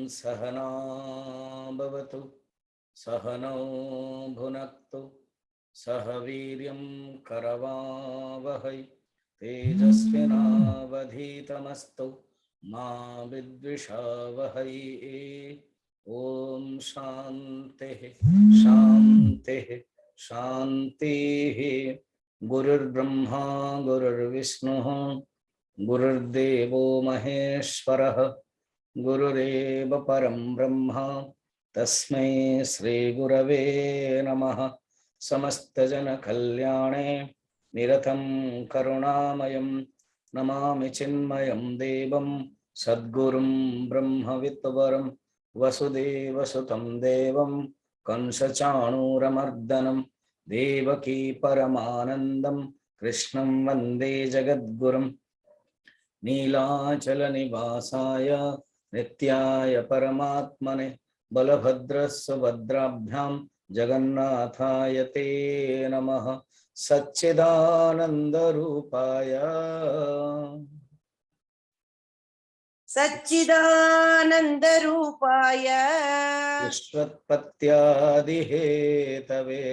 सहना भवतु सहनौ भुनक्तु सह वीर्यं करवावहै तेजस्विनावधीतमस्तु मा विद्विषावहै। ओम शांतिः शांतिः शांतिः। गुरुर्ब्रह्मा गुरुर्विष्णुः गुरुर्देवो महेश्वरः गुरुरेव परं ब्रह्म तस्मै श्री गुरवे नमः। समस्त जन कल्याणे निरतं करुणामयं नमामि चिन्मयं देवं सद्गुरुं ब्रह्मविद्वरं वसुदेवसुतं देवं कंसचाणूरमर्दनं देवकी परमानन्दं कृष्णं वन्दे जगद्गुरुं। नीलाचल निवासाय नित्याय परमात्मने बलभद्रसुभद्राभ्यां जगन्नाथाय ते नमः। सच्चिदानन्दरूपाय सच्चिदानन्दरूपाय विश्वोत्पत्त्यादिहेतवे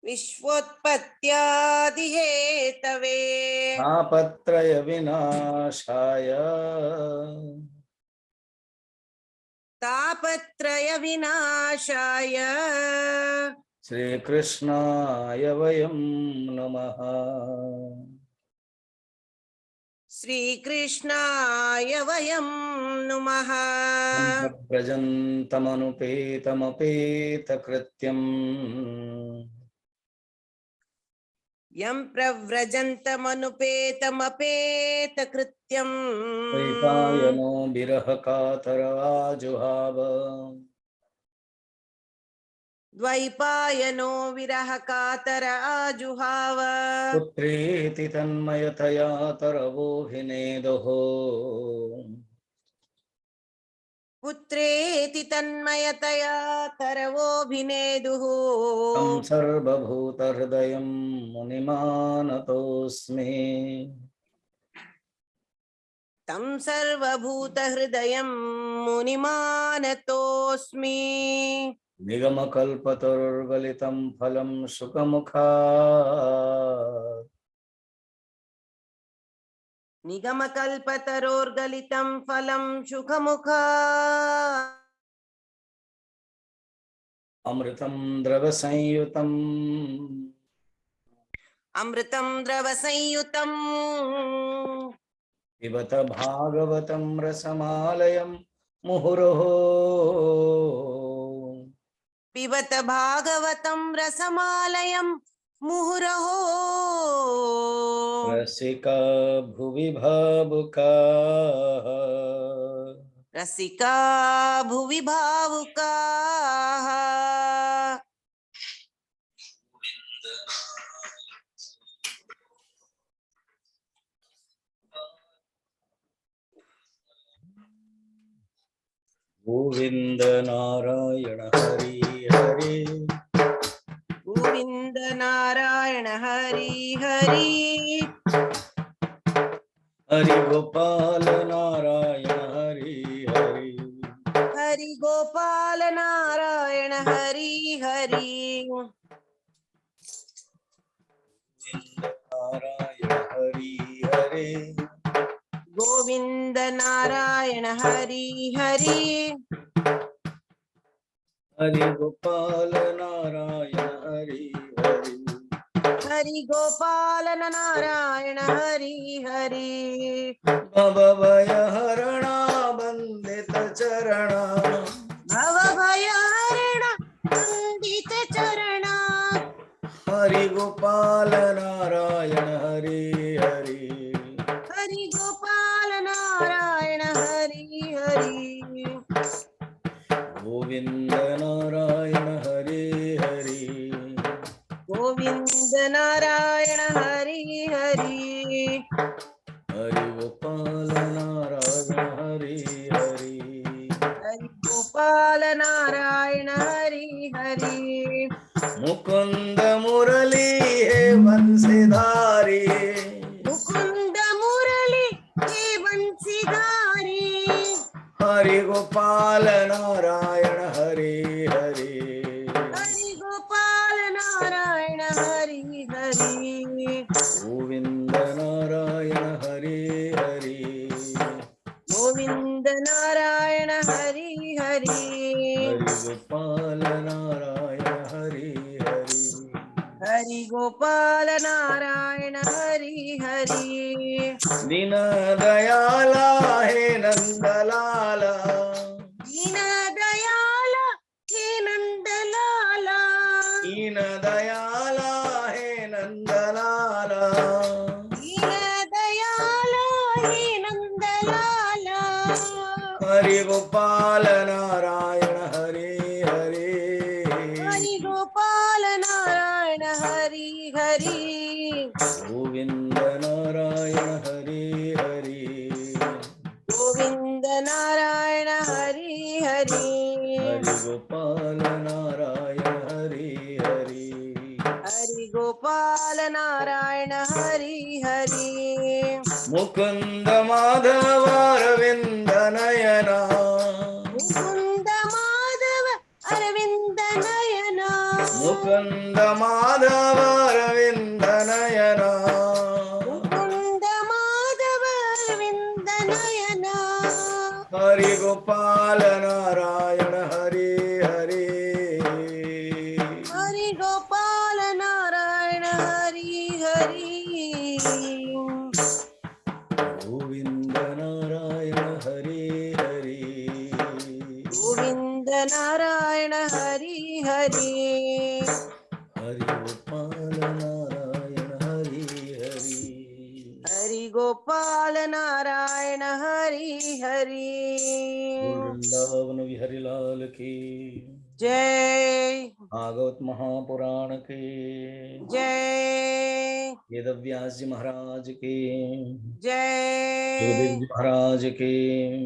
विश्वोत्पत्त्यादिहेतवे तापत्रय विनाशाय तापत्रय विनाशाय श्रीकृष्णाय वयं नमः। श्रीकृष्णाय वयं नमः। व्रजन्तमनुपेतमपेतकृत्यम् यं प्रव्रजन्तमनुपेतमपेतकृत्यम् द्वैपायनो विरहकातराजुहाव द्वैपायनो विरहकातर आजुहाव पुत्रेति तन्मयतया तरवोऽभिनेदुः पुत्रेति तन्मयतया तरवोऽभिनेदुः तं सर्वभूतहृदयं मुनिमानतोऽस्मि। तं सर्वभूतहृदयं मुनिमानतोऽस्मि। निगमकल्पतरुर्गलितं फलं शुकमुखात् निगमकल्पतरोर्गलितं फलं शुकमुखात् अमृतं द्रवसंयुतम् अमृतं द्रवसंयुतम् पिबत भागवतं रसमालयं मुहुरहो पिबत भागवतं रसमालयं मुहुरहो रसिका भुवि भावुकाः रसिका भुवि भावुकाः। गोविंद नारायण हरि हरि गोविंद नारायण हरि हरि हरि गोपाल नारायण हरि हरि हरि गोपाल नारायण हरि हरि नारायण हरि हरि गोविंद नारायण हरि हरि हरि गोपाल नारायण हरि हरि हरि गोपाल नारायण हरि हरि भवभयहरणा वन्दित चरणा भवभयहरण वन्दित चरणा हरि गोपाल नारायण हरि हरि हरि गोपाल नारायण हरि हरि गोविंद नारायण हरि हरि गोविंद नारायण हरि हरि हरि गोपाल नारायण हरि हरि हरि गोपाल नारायण हरि हरि मुकुंद मुरली हे बंसीधारी मुकुंद मुरली हे बंसीधारी हरि गोविंद नारायण हरे हरे गोविंद नारायण हरि हरि हरि गोपाल नारायण हरे हरे हरि गोपाल नारायण हरि हरि दीन दयाला हे नंदलाला दीन दयाल हे नंदलाला दीन दयाला हे नंदलाला दीन दयाल हे नंदलाला हरि गोपाल नारायण हरे हरे हरि गोपाल नारायण हरि हरि गोविंद नारायण हरे हरे गोविंद नारायण हरि हरि हरि गोपाल नारायण हरे हरे हरि गोपाल नारायण हरि हरि मुकुंद माधव अरविंद नयना मुकुंद माधव अरविंद नयना मुकुंद माधव अरविंद नयना मुकुंद माधव अरविंद नयना हरि गोपाल नारायण हरे हरे हरि गोपाल नारायण हरि हरि गोविंद नारायण हरे हरे गोविंद नारायण हरि हरि हरि गोपाल नारायण हरे हरे हरि गोपाल नारायण हरि हरि वृंदावन बिहारी लाल की जय भागवत महापुराण के जय वेद व्यास जी महाराज के जय गुरुदेव जी महाराज के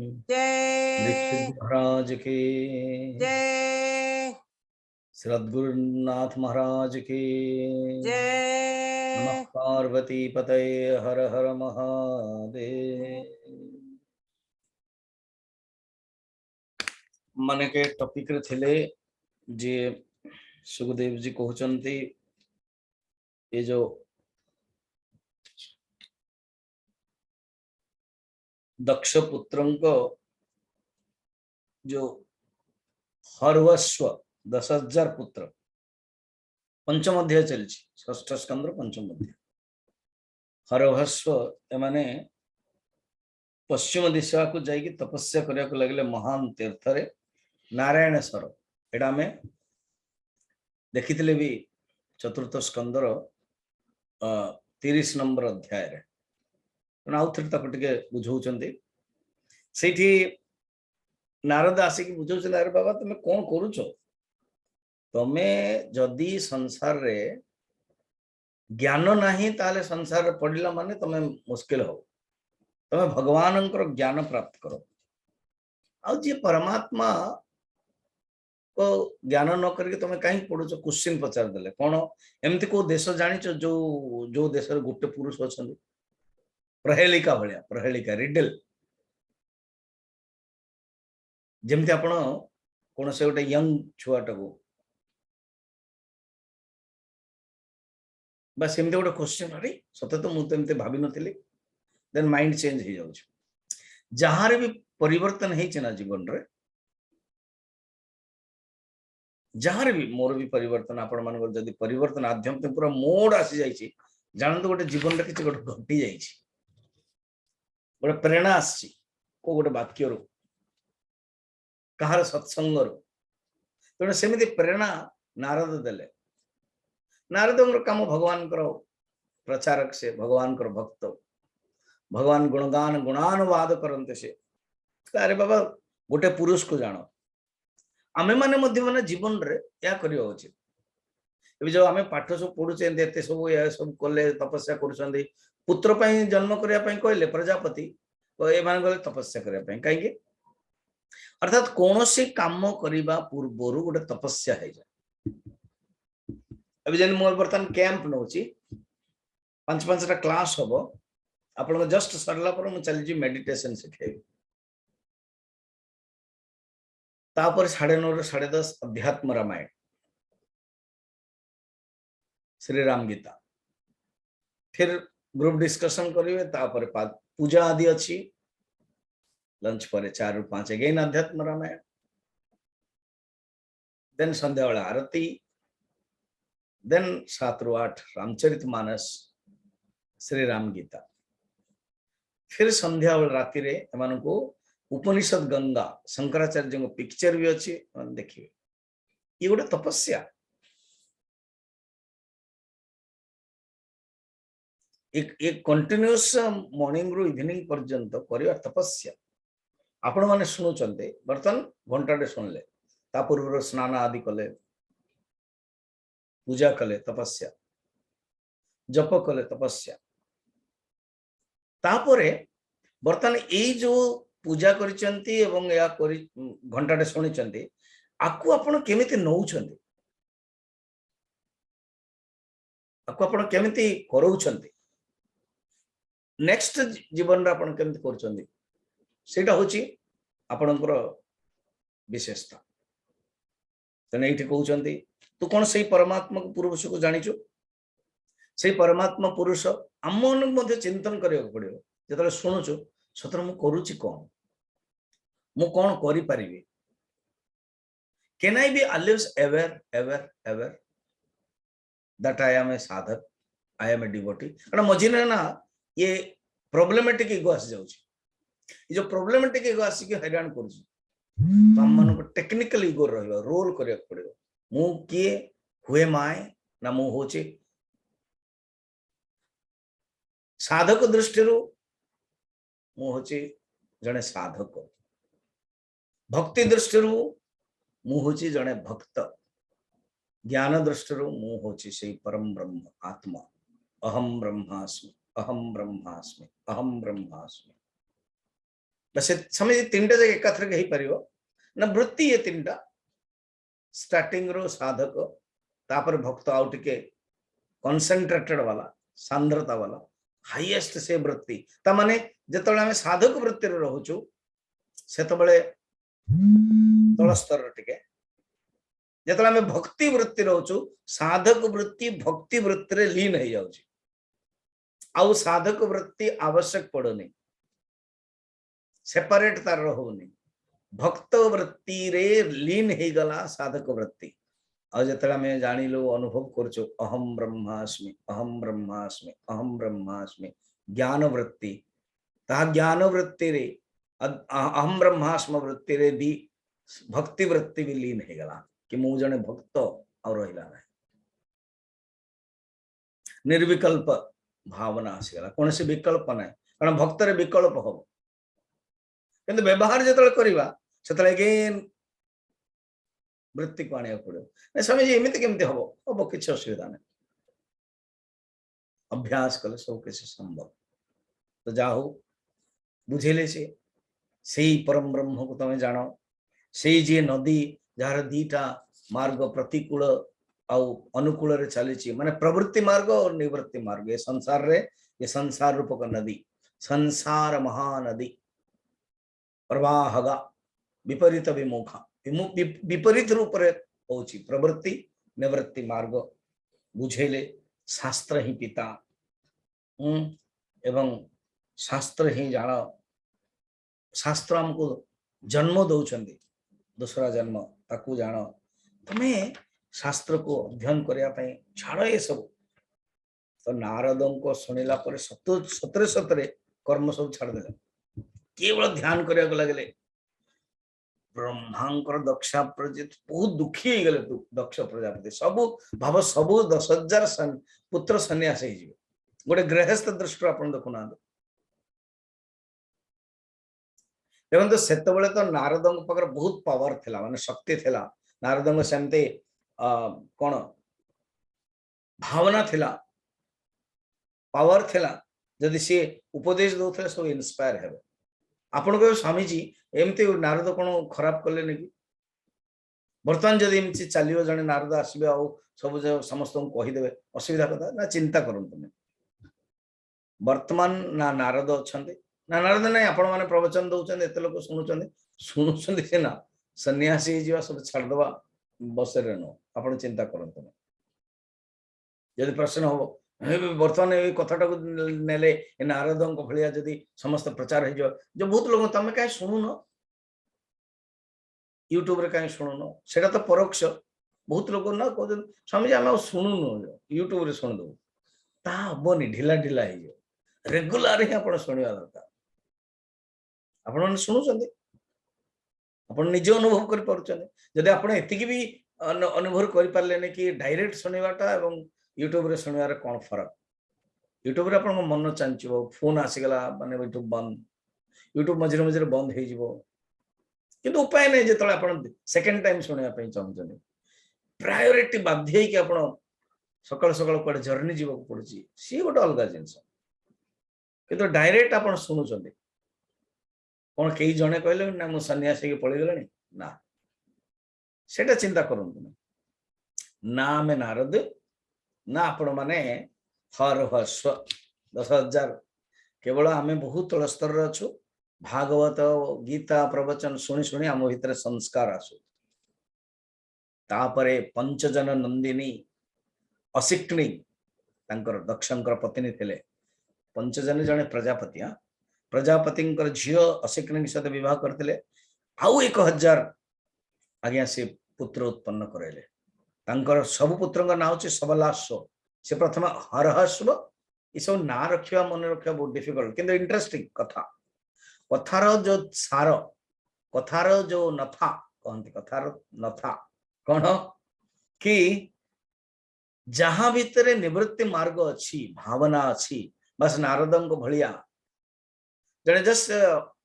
दीक्षित जय जी महाराज के जय सद्गुरुनाथ महाराज के नमः जय पार्वती पतये हर हर महादेव मन के टॉपिक रे थिले जे सुखदेव जी कहउचंती ये जो दक्ष पुत्रंको जो हर्वस्व 10,000 पुत्र पंचम अध्याय चलछि षष्ठ स्कंद पंचम अध्याय हरभस्व एमाने पश्चिम दिशा को जाइए तपस्या करने को लगले महान तीर्थ रे नारायण सर एटा में देखिथिले भी चतुर्थ स्कंदर 30 नंबर अध्याय रे आउ थे टे बुझौचंदी सेठी नारद आसिक बुझौचंदी अरे बाबा तुम कौन करूछ तमे जदि संसार रे ज्ञान नहीं ताले संसार रे पड़िला माने तमे मुश्किल हो तमे भगवान ज्ञान प्राप्त करो आ जे परमात्मा को ज्ञान न करके तुम कहीं पढ़ुच क्वेश्चन पचार देले कौन एमती को देश जानिच जो जो देश रे गोटे पुरुष अछंदी प्रहेलिका भलिया प्रहेलिका रिडल जेमती आपण कोन से गोटे यंग छुआटा को बस एमती गोटे क्वेश्चन अरे सते तो मु एमती भाबी नथिली देन माइंड चेंज हो जाउछ जहार भी परिवर्तन हेछि ना जीवन रे जहार भी मोर भी परिवर्तन आपण मान जदि परिवर्तन आध्यात्मिक पूरा मोड आसी जाइछि जानतो गोटे जीवन रे किछि गोटे घटी जाइछि गोटे प्रेरणा आछि को गोटे वाक्य रो कहार सत्संग रो तेणु सेमिति प्रेरणा नारद देले नारद काम भगवान प्रचारक से भगवान भक्त भगवान गुणगान गुणानुवाद करते से अरे बाबा गोटे पुरुष को जान आमे माने मध्य माने जीवन रे या करियो उचित एबे जो आमे पाठ सब पढुचे एते सब या सब कले तपस्या करूछंदी पुत्र पई जन्म करिया पई कहले प्रजापति तो ए मान गले तपस्या करिया पई काहे के अर्थात कोनोसी काम करिबा पूर्वरु गोटे तपस्या हे जाय अबे जन मोर बर्तन कैंप नउची 5-5टा क्लास होबो आपण जस्ट सरला पर मु चली जी मेडिटेशन सिखाई तापर 9:30 ରୁ 10:30 अध्यात्म रामायण श्री राम गीता फिर ग्रुप डिस्कशन करेंगे तापर पूजा आदि अच्छी लंच पर 4 ରୁ 5 अगेन अध्यात्म रामायण देन संध्या वाला आरती देन 7 ରୁ 8 रामचरितमानस श्री राम गीता फिर संध्या वाला राति रे एमान को उपनिषद गंगा शंकराचार्य को पिक्चर भी अच्छी देखिए ये गोटे तपस्या एक कंटिन्यूअस मॉर्निंग रु इवनिंग पर्यंत करिया तपस्या आपण माने सुनुचंते बर्तन घंटाटे सुनले ता पूर्व स्नान आदि कले पूजा कले तपस्या जप कले तपस्या तापरे बर्तन एई जो पूजा करिचंती एवं या करि घंटाटे सुनिचंती आकु आपण केमिति नउचंती आकु आपण केमिति करउचंती नेक्स्ट जीवन रा आपण केमिति करचंती सेटा होची आपणकर विशेषता तने एठी कहउचंती तू कोन सही परमात्मा को पुरुष को जानिचो सही परमात्मा पुरुष आमन मध्ये चिंतन करियो पड़ियो जतले सुनुचो सतर मु करूची कोन मु कोन करि परिबे can I be always aware that I am a sadhak I am a devotee कारण मझिने ना ये प्रॉब्लमेटिक इगो आसी जाउची ये जो प्रॉब्लमेटिक इगो आसी के हैरान करूची तो हम मन को टेक्निकल इगो रहबो रोल करिया पड़ियो मु किए हुए माय ना मु होची साधक दृष्टि मु होची जने साधक भक्ति दृष्टि मु होची जने भक्त ज्ञान दृष्टि मु होची से परम ब्रह्म आत्मा अहम ब्रह्मास्मि अहम ब्रह्मास्मि अहम ब्रह्मास्मि बस समय तीनटा जगह एकाथर कहि परिबो ना वृत्ति ये तीनटा स्टार्टिंग रो साधक तापर भक्त आउ टिके कंसंट्रेटेड वाला सांद्रता वाला हाईएस्ट से वृत्ति ता माने जतले हम साधक वृत्ति रे रहउछु सेतबेले तळ स्तर टिके जतले हम भक्ति वृत्ति रहउछु साधक वृत्ति भक्ति वृत्ति रे लीन हो जाउछि आउ साधक वृत्ति आवश्यक पड़ोनी सेपरेट तार रहोनी भक्त वृत्ति रे लीन हे गला साधक वृत्ति आ जतले में जानिलो अनुभव करछो अहम ब्रह्मास्मि अहम ब्रह्मास्मि अहम ब्रह्मास्मि ज्ञान वृत्ति ता ज्ञान वृत्ति रे अहम ब्रह्मास्मि वृत्ति रे भी भक्ति वृत्ति भी लीन हे गला कि मु जने भक्त और रहिला नै निर्विकल्प भावना आसीगला कौन से विकल्प ना कारण भक्त रे विकल्प हो किंतु व्यवहार जतले करिवा सेतले गेन वृत्ति को आनिया पड़ो नै समय जे एमिति केमति हबो हबो किछ असुविधा नै अभ्यास कले सब किछ संभव तो जाहो बुझेले से सेही परम ब्रह्म को तमे जानो सेही जे नदी जार दीटा मार्ग प्रतिकूल आउ अनुकूल रे चली माने प्रवृत्ति मार्ग और निवृत्ति मार्ग ये संसार रूपक नदी संसार महानदी प्रवाहगा विपरीत विमुखा विपरीत रूप रे होची प्रवृत्ति निवृत्ति मार्ग बुझेले शास्त्र ही पिता एवं शास्त्र ही जान शास्त्र हमको जन्म दौचंदी दूसरा जन्म ताकू जान तुम्हें शास्त्र को अध्ययन करिया पई छाड़ ये सब तो नारद को सुनिला पर सतरे सतरे कर्म सब छाड़ देले केवल ध्यान करिया लगले ब्रह्मांकर दक्षा प्रजापति बहुत दुखी हो गले दक्ष प्रजापति सब भाव सब 10,000 पुत्र सन्यास हो जिवे गोटे गृहस्थ दृष्टि आपण देखुना देखो सेत बेले तो नारद पाखर बहुत पावर थिला माने शक्ति थिला नारद सेमते कौन भावना थिला पावर थिला जदि सी उपदेश दौले सब इन्स्पायर हेबे आपण कह स्वामी जी एमती नारद कौन खराब कले कि बर्तमान जदि एमती चलियो जने नारद आसबे आ सब समस्त कहीदेवे असुविधा कथा ना चिंता करंतु वर्तमान ना नारद अच्छे ना नारद ना आपण मैंने प्रवचन दौरान एत लोक शुणुंट सीना सन्यासी सब छाड़दवा बस नो आप चिंता करंतु जदि प्रश्न हो बर्तमान ये कथाटा को नेले नारद भाया जदि समस्त प्रचार हो जो बहुत लोग तुम कहीं शुणुन यूट्यूब रे कहीं शुणुन से तो परोक्ष बहुत लोग ना कहते स्वामी जी आम शुणुन यूट्यूब रे शुणी दो ता हेनी ढिला ढिला हो रेगुलर ही आप शुणा दरकार आपण शुणुंट आप निजे अनुभव कर आप भी अनुभव कर पारे कि डायरेक्ट शुणाटा यूट्यूब रे शुणवार कौन फरक यूट्यूब रे आप मन चांचो फोन आसीगला माने यूट्यूब बंद यूट्यूब मझे मझे बंद हो किंतु उपाय नहीं जो आप सेकेंड टाइम शुणापी चाहते प्रायोरिटी बाध्य आप सकाल सकाल कड़े जर्नी जावाक पड़ी सी गोटे अलग जिनस किंतु डायरेक्ट आप शुणुंट कौन कई जड़े कहले ना मुझे सन्यासी पलि गले ना सेटा चिंता करूँ ना आम नारद ना आपण मैंने हर हस्व 10,000 केवल आम बहुत तल स्तर अच्छु भागवत गीता प्रवचन शुणी शुणी आम भीतर संस्कार आसु तापरे पंचजन नंदिनी असिक्नी दक्षंकर पत्नी थिले पंचजन जने प्रजापति प्रजापति झील असिक्नी सहित विवाह करते आउ 1,000 आज्ञा से पुत्र उत्पन्न कराइले सब पुत्र ना हूँ सबलाश्व से प्रथम हरहस्व ये सब ना रखा मन रखा बहुत डिफिकल्ट किंतु इंटरेस्टिंग कथा कथार जो सार कथार जो नथा कहते कथार नथा कौन कि जहाँ भितर निवृत्ति मार्ग अच्छी भावना अच्छी बस नारदों भलिया जड़े जस्ट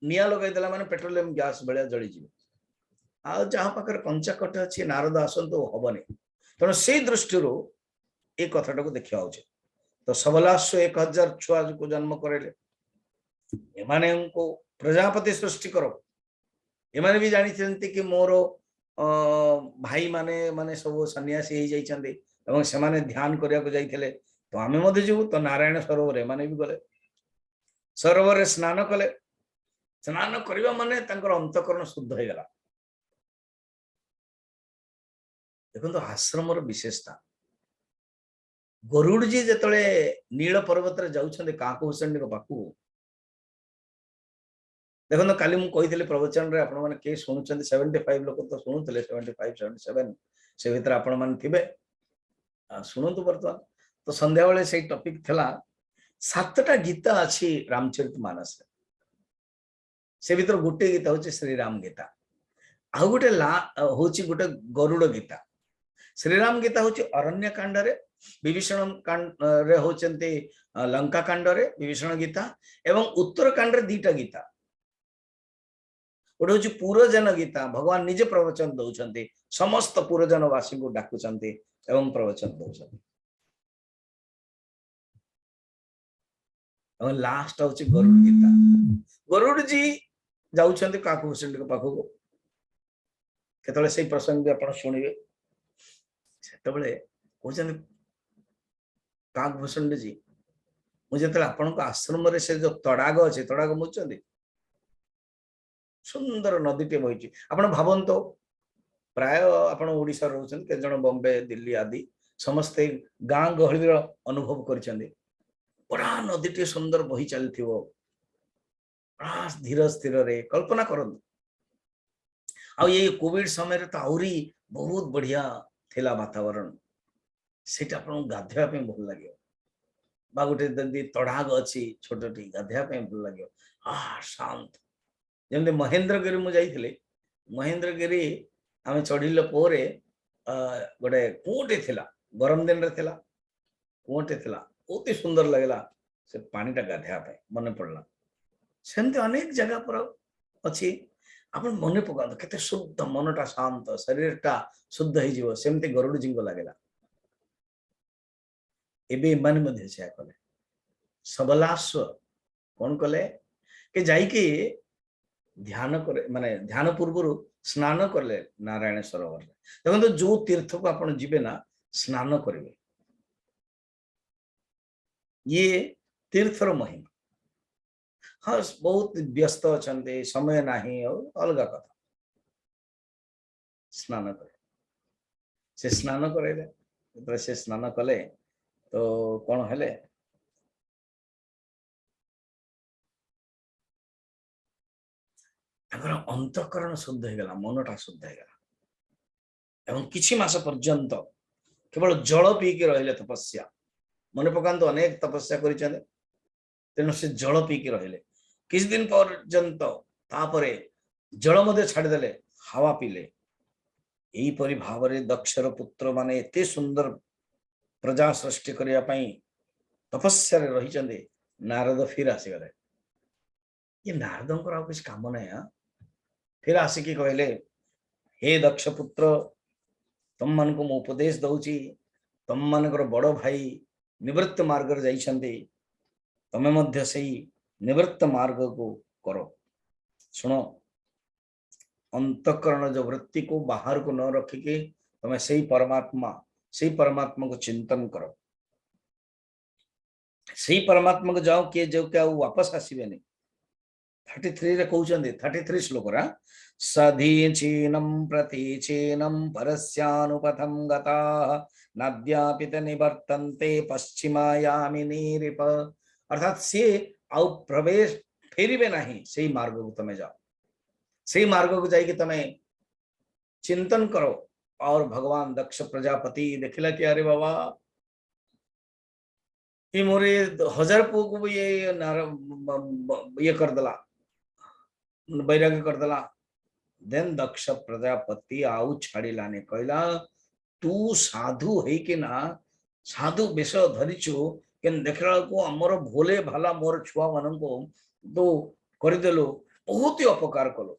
निया लगेदेला माने पेट्रोलियम गैस भाया जलीजी आ जहाँ पाखे कंचा कटे अच्छी नारद आसतु हेनी तेणु से दृष्टि ये कथाटा को देखा उचित तो सबलाश्व 1,000 छुआ को जन्म करे प्रजापति सृष्टि करो एमाने भी जानी कि मोर भाई माने माने सब सन्यासी हो जाइए से माने ध्यान करने को जाइए तो आम जीवु तो नारायण सरोवर एमाने भी गले सरोवर स्नान कले स्नान करवा माने अंतकरण शुद्ध हो गला देखो आश्रम विशेषता गरुड़ जी जिते नील पर्वत जाऊँ काकभूषणी पाखु देखो काली मुझे प्रवचन रे आपण माने के शुणुचंदी 75 लोक तो शुणुले 75 77 से भीतर आपण माने थिबे शुणुतु बर्तमान तो संध्या बेले से टॉपिक थला 7टा गीता अच्छी रामचरितमानस से भीतर गोटे गीता होची श्रीराम गीता आ गोटे होची गोटे गरुड़ गीता श्रीराम गीता होची अरण्य कांड रे विभीषण कांड रे होचंती लंका कांड रे विभीषण गीता एवं उत्तर कांड रे 2टा गीता गोटे हूँ पूर्वजन गीता भगवान निजे प्रवचन दौरान समस्त पूर्वजनवासी को डाकुंट एवं प्रवचन दौरान लास्ट हूँ गरुड़ गीता गरुड़ जी जाऊँच काकभूषणी पाखक केतले से प्रसंग भी आप शुणिबे से कहते काकभूषणी जी मुझे आपण आश्रम से जो तड़ाग अच्छे तड़ाग मुझे सुंदर नदी टे बही आप भावत प्राय आपण ओडिशा रोचन के जन बॉम्बे दिल्ली आदि समस्ते गाँ गहली अनुभव कर बड़ा नदी टे सुंदर बही चली बड़ा धीर स्थिर रे कल्पना कर ये कोविड समय तो आहरी बहुत बढ़िया थिला वातावरण से गाधेवा भल लगे बा गोटे तड़ाग अच्छी छोटी गाधेवा भल लगे शांत जमी महेंद्रगिरी मुझे महेंद्रगिरी आम चढ़िले पोरे गोटे कूटे थिला गरम दिन रे थिला कूटे थिला बहुत ही सुंदर लगला से पानीटा गाधेवा मन पड़ला सेमती अनेक जगह पर अच्छी आप मन पका केते शुद्ध मनटा शांत शरीरटा शुद्ध हो सेमती गरुड़ जी को लगेगा एबे मन मध्य से कले सबलाश्व कौन कले के जाइके ध्यान करे माने ध्यान पूर्व स्नान करले नारायण सरोवर देखो जो तीर्थ को आप जीवे ना स्नान करेंगे ये तीर्थर महिमा हाँ बहुत व्यस्त अच्छा समय नहीं अलग कथा स्नान करे से स्नान करे से स्नान कले तो कौन हेले अंतःकरण शुद्ध हो गला, मनटा शुद्ध हो गला एवं किछि मास पर्यंत केवल जल पीकी रहिले तपस्या। मन पकांतु अनेक तपस्या करिछन, तेणु से जल पीकी रहिले किछ दिन पर्यंत, तापरे जल मध्य छाड़देले, हावा पीले। यही परि भावरे दक्षर पुत्र माने एते सुंदर प्रजा सृष्टि करिया पई तपस्या रे रहिचंदे। नारद फिर आसीगले। ये नारदंकर आउ किछ काम नै। फिर आसिकी कहले, हे दक्ष पुत्र, तुम मन को मु उपदेश दउची, तुम मानकर बड़ भाई निवृत्त मार्ग रे जाइछंदे, तमे मध्य सेही निवृत्त मार्ग को करो। सुनो, अंतःकरण जो वृत्ति को बाहर को न रखिके तमे सही परमात्मा को चिंतन करो। सही परमात्मा को जाओ किए जो क्या वापस आसीबेनी। 33 रे कहउचंदे, 33 श्लोक रा, सधीचीनम प्रतीचीनम परस्यानुपथम गता नद्यापित निवर्तन्ते पश्चिमायामि निरिप। अर्थात से आउ प्रवेश फेरिबे नहीं, सही मार्ग को तमे जाओ, सही मार्ग को जाई कि तमे चिंतन करो। और भगवान दक्ष प्रजापति देखला कि अरे बाबा ये मोरे 1000 पु को भी ये कर दला, बैराग्य कर दला। देन दक्ष प्रजापति आउ छाड़ी लाने कहला, तू साधु है कि ना, साधु बेश धरिचु केन देखला को हमर भोले भाला मोर छुआ मन को तो कर देलो, बहुत ही अपकार कलो।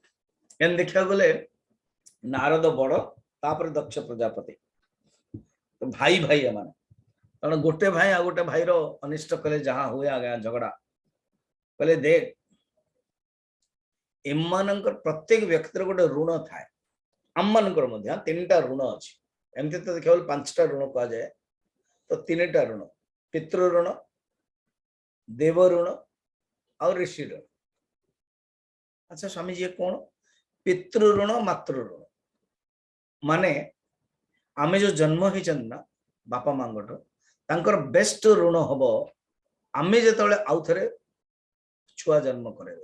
एन देखा गले नारद बड़, तापर दक्ष प्रजापति, तो भाई भाई माने, कारण गोटे भाई आ गोटे भाई रो अनिष्ट कले जहां हुए आ गया झगड़ा। कहले देख, एमानकर प्रत्येक व्यक्ति गोटे ऋण थाए, आममानकर मध्य 3टा ऋण अछि। एमती तो केवल 5टा ऋण कहा जाए, तो 3टा ऋण, पितृ ऋण, देव ऋण और ऋषि ऋण। अच्छा स्वामी जी कौन? पितृ ऋण मातृ ऋण माने आमे जो जन्म होइछन ना बापा मांगट, तांकर बेस्ट ऋण हबो आमे जेतले आउ थरे छुआ जन्म करे,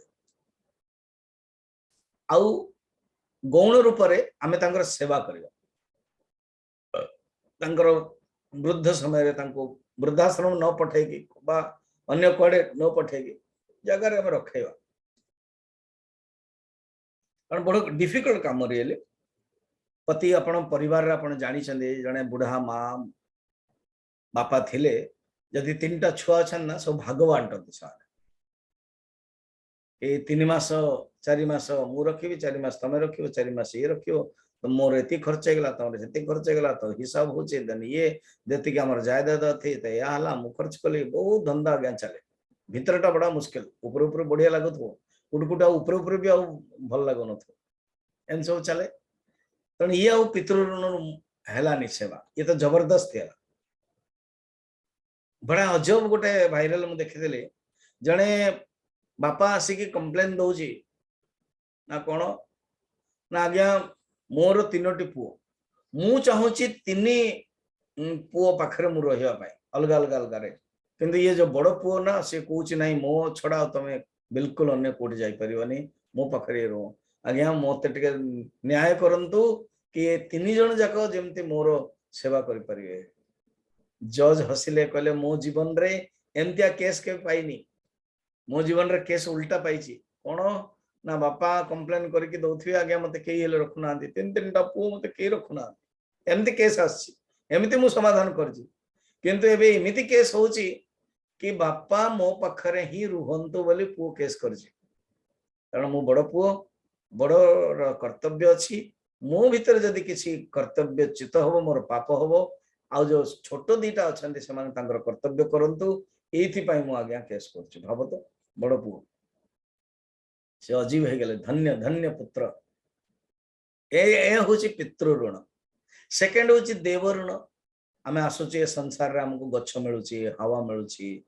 आउ गौण रूप रे आमे तांकर सेवा करियो, तांकर वृद्ध समय रे तांको वृद्धाश्रम न पठेगी बा अन्य कोडे न पठेगी, जगह रे हम रखेवा। कारण बड़ डिफिकल्ट काम रियली। पति आपण परिवार रे आपण जानि छन्दे, जने बुढ़ा मां बापा थिले, जदि 3टा छुआ छन ना, सब भागवान टते सारे। ए 3 मास 4 मास मु रखिबी, 4 मास तमे रखिबो, 4 मास ये रखिबो, तो मोर एति खर्च गेला, तमरे सेति खर्च गेला, तो हिसाब होचे देन ये देति के हमर जायदाद थी त या हला मु खर्च कली। बहुत धंधा ज्ञान चले, भीतरटा बड़ा मुश्किल। ऊपर ऊपर बढ़िया लागुथो, कुटकुटा ऊपर ऊपर भी आ भल लागो नथो, एन सब चले। तण ये आ पितृ ऋण हेलानी सेवा, ये तो जबरदस्त है। बड़ा अजब गोटे भाइराल मु देखिदेले, जने बापा आसिकी कंप्लेन दौची ना कौन ना, आज्ञा मोर 3टी पुओ, मु चाहूची 3 पुओ पाखरे मु रहिया पाए अलग अलग अलग रे, किंतु ये जो बड़ पुओ ना से कहूची नहीं मो छड़ा तमे बिल्कुल अन्य कोठी जाई परिबनी, मो पाखरे रहो। आज्ञा मोते टिके न्याय करंतु कि 3 जण जाको जेमती मोर सेवा करि परिबे। जज हसिले, कहले मो जीवन रे एमतिया केस के पाइनी, मो जीवन रे केस उल्टा पाइची। कोन ना बापा कंप्लेन करके दउथि, आज्ञा मते केही हेले रखुना, 3-3टा पुओ मते केही रखुना, एमती केस आछि, एमती मु समाधान करजी। किंतु एबे एमिति केस होची कि बापा मो पाखरे ही रुहंतो बोली पुओ केस करजी, कारण मु बड़ पुओ, बड़ कर्तव्य अछि, मो भीतर जदि किछि कर्तव्य चित होबो, मोर पाप होबो, आ जो छोट 2टा अछंती सेमान तांकर कर्तव्य करंतु, एथि पई मु आज्ञा केस करछि। भाबतो बड़ पुओ से अजीब हो गले, धन्य धन्य पुत्र। ए होची पितृ ऋण। सेकंड होची देव ऋण। आमे आसुचे संसार रे हमको गच्छ मिलुची, हवा मिलुची,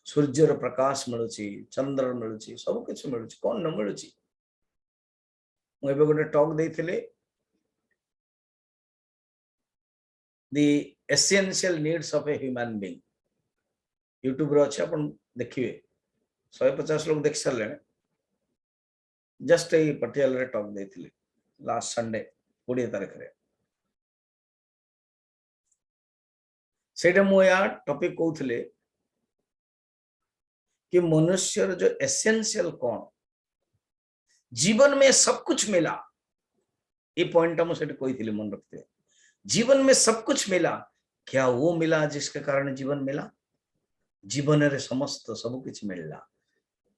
सूर्यर प्रकाश मिलुची, चंद्र मिलुची, सब किछ मिलुची, कोन न मिलुची। मु एबे गोटे टॉक देइथिले, the essential needs of a human being, YouTube रे अच्छे अपन देखिए 150 लोग देख सारे जस्ट ये पटियाला रे टॉक देथिले लास्ट संडे 20 तारीख रे सेटा मु या टॉपिक कहउथले कि मनुष्य जो एसेंशियल कौन जीवन में सब कुछ मिला ये पॉइंट मुझे कही मन रखते जीवन में सब कुछ मिला क्या वो मिला जिसके कारण जीवन मिला जीवन रे समस्त सब कुछ मिलला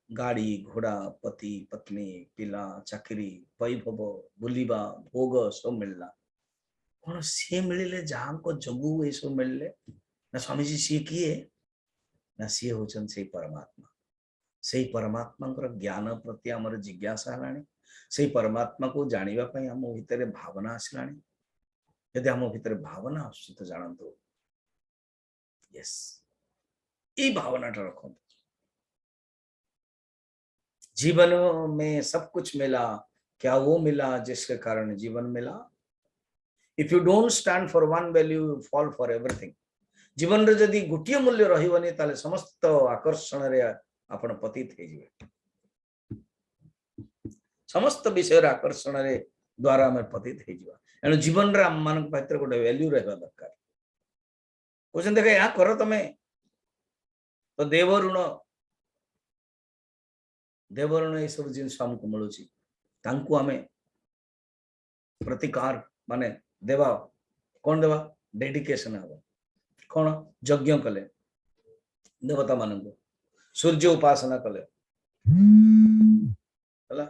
गाड़ी घोड़ा पति पत्नी पिला चाकरी वैभव बुलिबा भोग सब मिलला कौन सी मिले जहाँ को जगू ये सब मिलले ना स्वामी जी सी किए ना सी होचन से परमात्मा से परमात्मा ज्ञान प्रति आमर जिज्ञासा है से परमात्मा को जानिबा पई आम भितर भावना आसलानी यदि आम भितर भावना आसुची तो जानतो यस ये भावना रखो जीवन में सब कुछ मिला क्या वो मिला जिसके कारण जीवन मिला if you don't stand for one value you fall for everything जीवन रे जदी गोटिए मूल्य रहिबनी ताले समस्त आकर्षण रे आपण पतित हे जिवे समस्त विषय आकर्षण रे द्वारा हमें पतित हे जिवा एनु जीवन रे हम मान भीतर गोटे वैल्यू रहबा दरकार कोजन देखे या करो तमे तो देवऋण ये सब जिन हमको मिलुची तांको हमें प्रतिकार माने देवा कौन देवा डेडिकेशन हवा कौन यज्ञ कले देवता मान सूर्य उपासना कले हला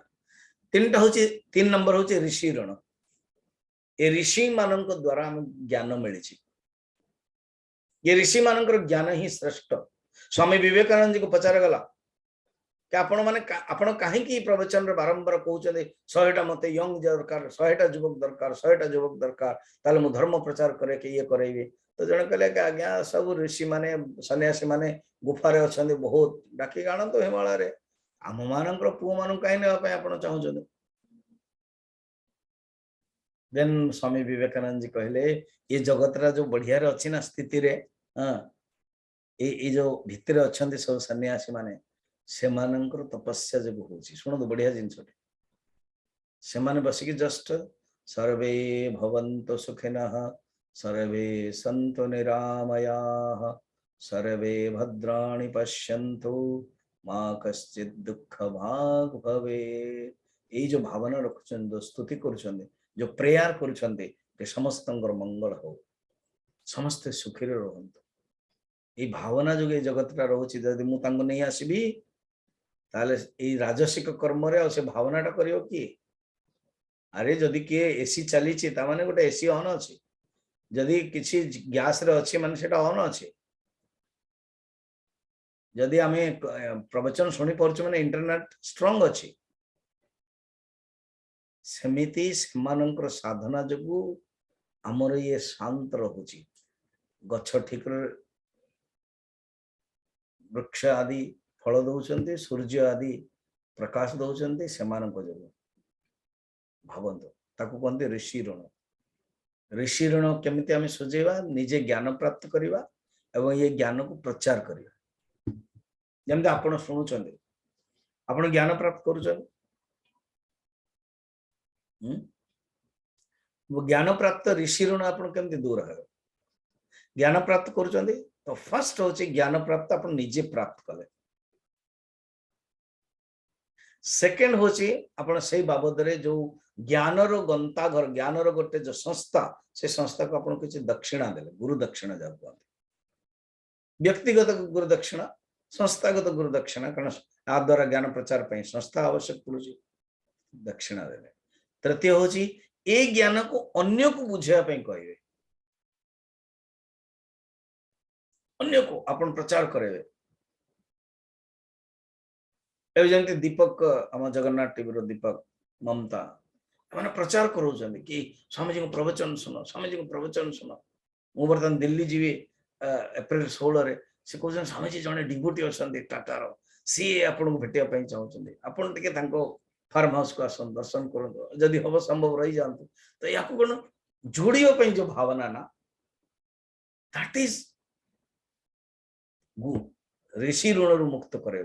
तीन नंबर हूँ ऋषि ऋण ये ऋषि मान द्वारा हम ज्ञान मिली ये ऋषि मान ज्ञान ही श्रेष्ठ स्वामी विवेकानंद जी को पचार गला कि आपण माने आपण कहीं प्रवचन रे बारंबार कहउछे 100टा मते यंग दरकार 100टा युवक दरकार 100टा युवक दरकार ताले मु धर्म प्रचार करे के ये करैबे तो जण कहले कि आज्ञा सब ऋषि माने सन्यासी माने गुफा रे अछंदी बहुत डाकी गाण तो हिमालय रे आम मानकर पुओ मान कहीं नेबा पय आपण चाहउछन देन स्वामी विवेकानंद जी कहले ये जगत रा जो बढ़िया रे अछि ना स्थिति रे हां ये जो भितर अछंदी सब सन्यासी माने से मानकर तपस्या जब होची सुनो तो बढ़िया जिनस से माने बसिकी जस्ट सर्वे भवन्तु सुखिनः सर्वे सन्तु निरामयाः सर्वे भद्राणि पश्यन्तु मा कश्चित् दुःख भाग भवेत् ये जो भावना रखुछन जो स्तुति करुछन जो प्रेयर करुछन के समस्तंकर मंगल हो समस्त सुखी रहंतु ये भावना जो जगत टा रोची जदि मु तांको नहीं आसीबी ताले ए राजसिक कर्म रे से भावनाटा करियो कि अरे जदि किए एसी चली ता माने गोटे एसी ऑन अछि जदि किछि गैस रे अछि माने सेटा ऑन अछि जदि हमें प्रवचन सुनी परछ माने इंटरनेट स्ट्रांग अछि समिति समानंकर साधना जगु हमर ये शांत रहुची गछ ठीक वृक्ष आदि फल दौरान सूर्य आदि प्रकाश दौरान से भावतु ताकू कहते ऋषि ऋषि ऋण केमिति आम सुझेवा निजे ज्ञान प्राप्त करवा एवं ये ज्ञान को प्रचार करवा जमती आपण शुणुं आपण ज्ञान प्राप्त कर ज्ञान प्राप्त ऋषि ऋण आप केमती दूर है ज्ञान प्राप्त कर तो फर्स्ट हूँ ज्ञान प्राप्त आप निजे प्राप्त कले सेकेंड हूँ आप से बाबद रे जो ज्ञान गंता घर ज्ञान गोटे जो संस्था से संस्था को आप किसी दक्षिणा देले गुरु दक्षिणा जब कहते व्यक्तिगत गुरु दक्षिणा संस्थागत गुरु दक्षिणा कारण आ द्वारा ज्ञान प्रचार पर संस्था आवश्यक पड़ुची दक्षिणा देले तृतीय हूँ ए ज्ञान को अन्य को बुझापी कहे अन्य को अपन प्रचार करेंगे जमी दीपक आम जगन्नाथ टीवी दीपक ममता मैंने प्रचार करों कि स्वामी जी को प्रवचन सुन स्वामी जी को प्रवचन सुन मु बर्तमान दिल्ली जीवी एप्रिल 16 से कहते स्वामी जी जड़े डिवोटी अच्छा टाटार सी आपन को भेटापी चाहते आपड़ टे फार्म हाउस को आसन दर्शन करूँ जदि हम संभव रही जातु तो या कौन जोड़ापी जो भावना ना दैट इज ऋषि ऋण मुक्त करे